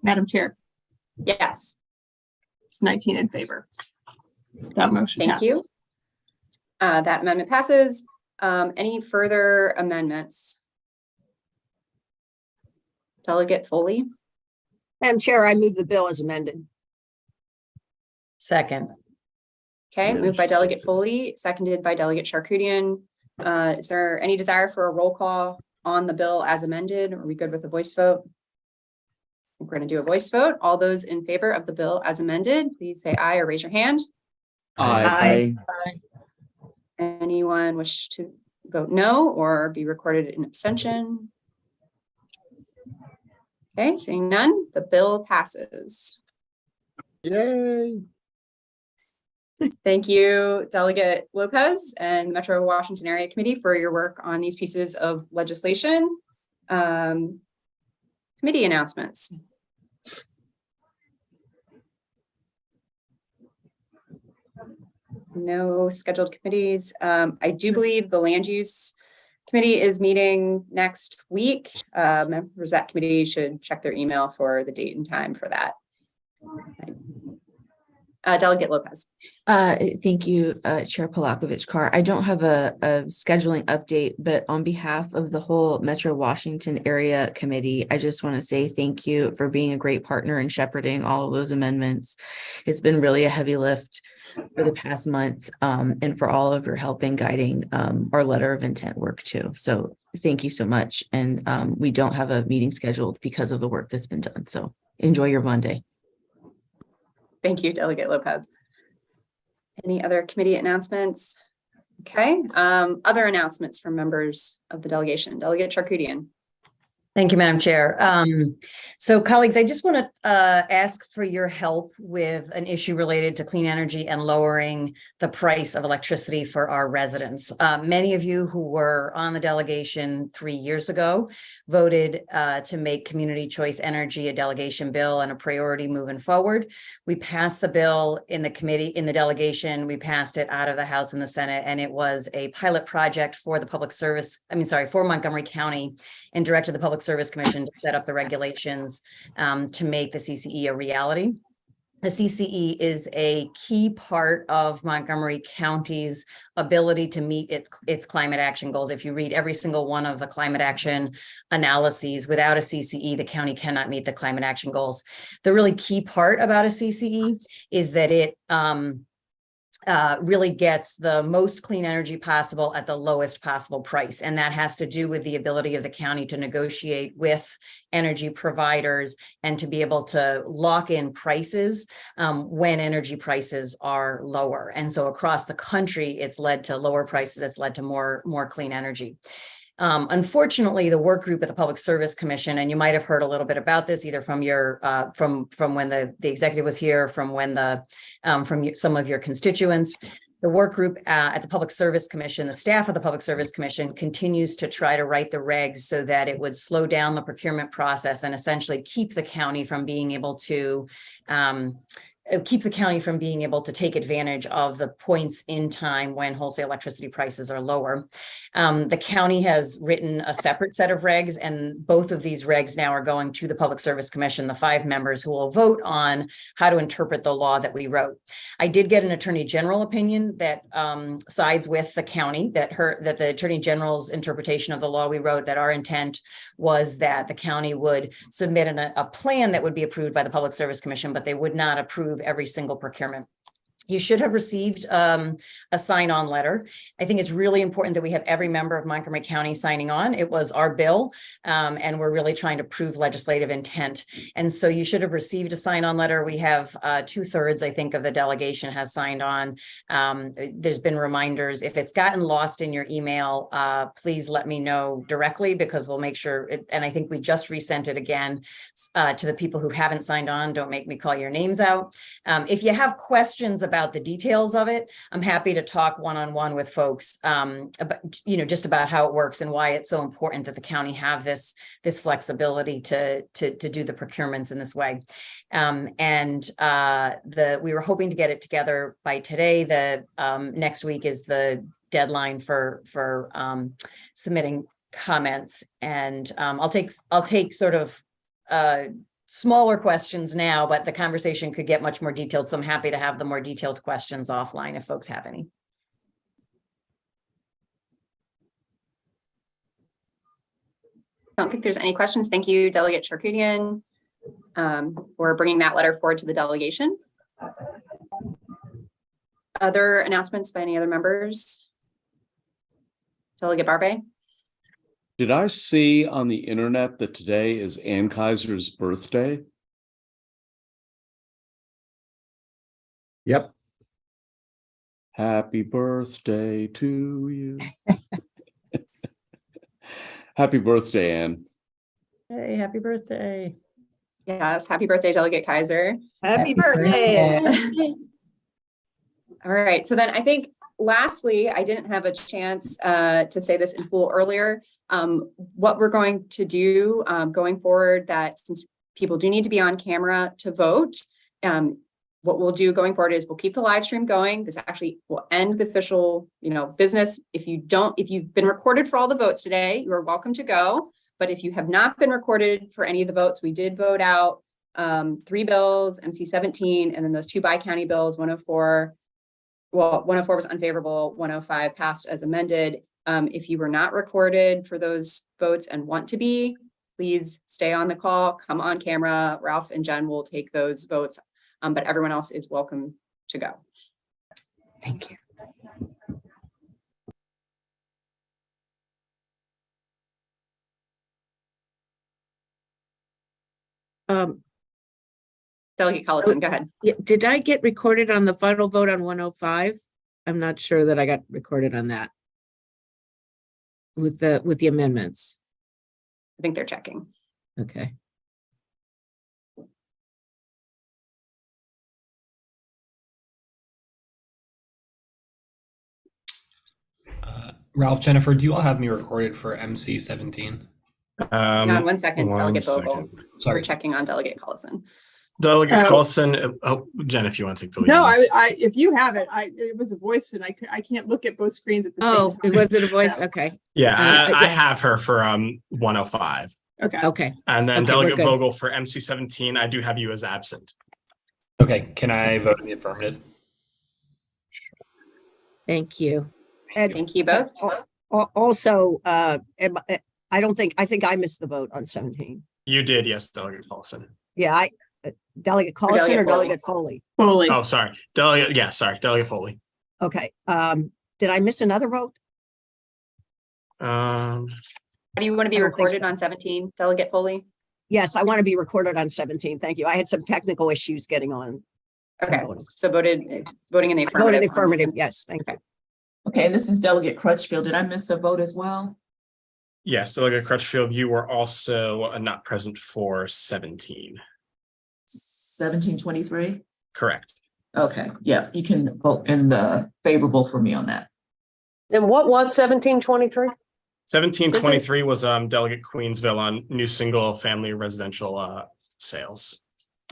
Madam Chair, Yes, it's 19 in favor. That motion thank passes. you. That amendment passes. Any further amendments? Delegate Foley, Madam Chair, I move the bill as amended. Second. okay, Yeah, moved by just- Delegate Foley, seconded by Delegate Charcudian. Is there any desire for a roll call on the bill as amended? Are we good with a voice vote? We're going to do a voice vote. All those in favor of the bill as amended, please say aye or raise your hand. Aye. Anyone wish to vote no or be recorded in abstention? Okay, seeing none, the bill passes. Yay. Thank you, Delegate Lopez and Metro Washington Area Committee for your work on these pieces of legislation. Committee announcements. No scheduled committees. I do believe the Land Use Committee is meeting next week. Members of that committee should check their email for the date and time for that. Delegate Lopez. Thank you, Chair Polakovich-Carr. I don't have a scheduling update, but on behalf of the whole Metro Washington Area Committee, I just want to say thank you for being a great partner in shepherding all of those amendments. It's been really a heavy lift for the past month, and for all of your help in guiding our letter of intent work too. So thank you so much. And we don't have a meeting scheduled because of the work that's been done. So enjoy your Monday. Thank you, Delegate Lopez. Any other committee announcements? Okay, other announcements from members of the delegation. Delegate Charcudian. Thank you, Madam Chair. So colleagues, I just want to ask for your help with an issue related to clean energy and lowering the price of electricity for our residents. Many of you who were on the delegation 3 years ago voted to make community choice energy a delegation bill and a priority moving forward. We passed the bill in the committee, in the delegation. We passed it out of the House and the Senate, and it was a pilot project for the public service, for Montgomery County, and directed the Public Service Commission to set up the regulations to make the CCE a reality. The CCE is a key part of Montgomery County's ability to meet its climate action goals. If you read every single one of the climate action analyses, without a CCE, the county cannot meet the climate action goals. The really key part about a CCE is that it really gets the most clean energy possible at the lowest possible price. And that has to do with the ability of the county to negotiate with energy providers and to be able to lock in prices when energy prices are lower. And so across the country, it's led to lower prices. It's led to more clean energy. Unfortunately, the work group at the Public Service Commission, and you might have heard a little bit about this either from your from when the executive was here, from when the some of your constituents. The work group at the Public Service Commission, the staff of the Public Service Commission continues to try to write the regs so that it would slow down the procurement process and essentially keep the county from being able to take advantage of the points in time when wholesale electricity prices are lower. The county has written a separate set of regs, and both of these regs now are going to the Public Service Commission, the 5 members who will vote on how to interpret the law that we wrote. I did get an Attorney General opinion that sides with the county, that the Attorney General's interpretation of the law we wrote, that our intent was that the county would submit a plan that would be approved by the Public Service Commission, but they would not approve every single procurement. You should have received a sign-on letter. I think it's really important that we have every member of Montgomery County signing on. It was our bill, and we're really trying to prove legislative intent. And so you should have received a sign-on letter. We have 2/3, I think, of the delegation has signed on. There's been reminders. If it's gotten lost in your email, please let me know directly, because we'll make sure, and I think we just resent it again to the people who haven't signed on. Don't make me call your names out. If you have questions about the details of it, I'm happy to talk one-on-one with folks about, just about how it works and why it's so important that the county have this flexibility to do the procurements in this way. We were hoping to get it together by today. The next week is the deadline for submitting comments, and I'll take sort of smaller questions now, but the conversation could get much more detailed. So I'm happy to have the more detailed questions offline if folks have any. I don't think there's any questions. Thank you, Delegate Charkoudian, for bringing that letter forward to the delegation. Other announcements by any other members? Delegate Barbe? Did I see on the internet that today is Ann Kaiser's birthday? Yep. Happy birthday to you. Happy birthday, Ann. Hey, happy birthday. Yes, happy birthday, Delegate Kaiser. Happy birthday. All right, so then I think lastly, I didn't have a chance to say this in full earlier. What we're going to do going forward, that since people do need to be on camera to vote, what we'll do going forward is we'll keep the live stream going. This actually will end the official, business. If you've been recorded for all the votes today, you are welcome to go. But if you have not been recorded for any of the votes, we did vote out 3 bills, MC 17, and then those 2 bi-county bills, 104. Well, 104 was unfavorable, 105 passed as amended. If you were not recorded for those votes and want to be, please stay on the call, come on camera. Ralph and Jen will take those votes, but everyone else is welcome to go. Thank you. Delegate Collison, go ahead. Did I get recorded on the final vote on 105? I'm not sure that I got recorded on that with the amendments. I think they're checking. Okay. Ralph, Jennifer, do you all have me recorded for MC 17? Hang on 1 second, Delegate Vogel. second. We're checking on Delegate Collison. Delegate Oh. Collison, Jen, if you want to take the lead. No, on this. if you have it, it was a voice and I can't look at both screens at the same Oh, time. it wasn't a voice? Okay. Yeah, I yes. have her for 105. Okay. Okay. And then Okay, we're Delegate good. Vogel for MC 17, I do have you as absent. Okay, can I vote in the affirmative? Thank you. And thank you both. Also, I think I missed the vote on 17. You did, yes, Delegate Collison. Yeah, Delegate Collison Delegate or Foley. Delegate Foley? Foley. Oh, sorry. Delegate Foley. Okay. Did I miss another vote? Do you want to be recorded on 17, Delegate Foley? Yes, I want to be recorded on 17. Thank you. I had some technical issues getting on. Okay, so voting in the Voted affirmative. affirmative. Yes, thank you. Okay, this is Delegate Crutchfield. Did I miss a vote as well? Yes, Delegate Crutchfield, you were also not present for 17. 1723? Correct. Okay, yeah, you can vote in the favorable for me on that. And what was 1723? 1723 was Delegate Queensville on new single family residential sales.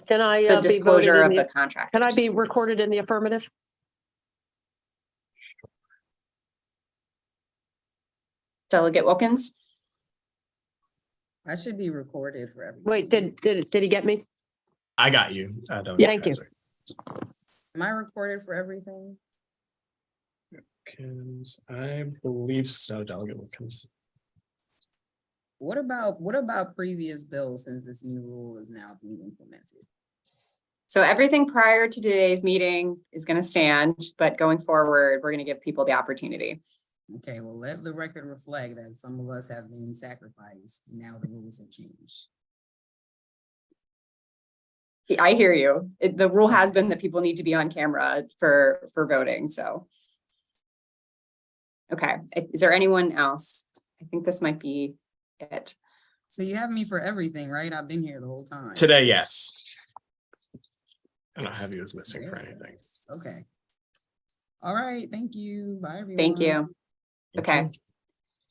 Can I The be disclosure voted of in the contract. Can I be recorded in the affirmative? Delegate Wilkins? I should be recorded for everything. Wait, did he get me? I got you. Thank you. Am I recorded for everything? I believe so, Delegate Wilkins. What about previous bills since this new rule is now being implemented? So everything prior to today's meeting is going to stand, but going forward, we're going to give people the opportunity. Okay, well, let the record reflect that some of us have been sacrificed. Now the rules have changed. I hear you. The rule has been that people need to be on camera for voting, so. Okay, is there anyone else? I think this might be it. So you have me for everything, right? I've been here the whole time. Today, yes. I don't have you as missing for anything. Okay. All right, thank you. Bye, everyone. Thank you. Okay,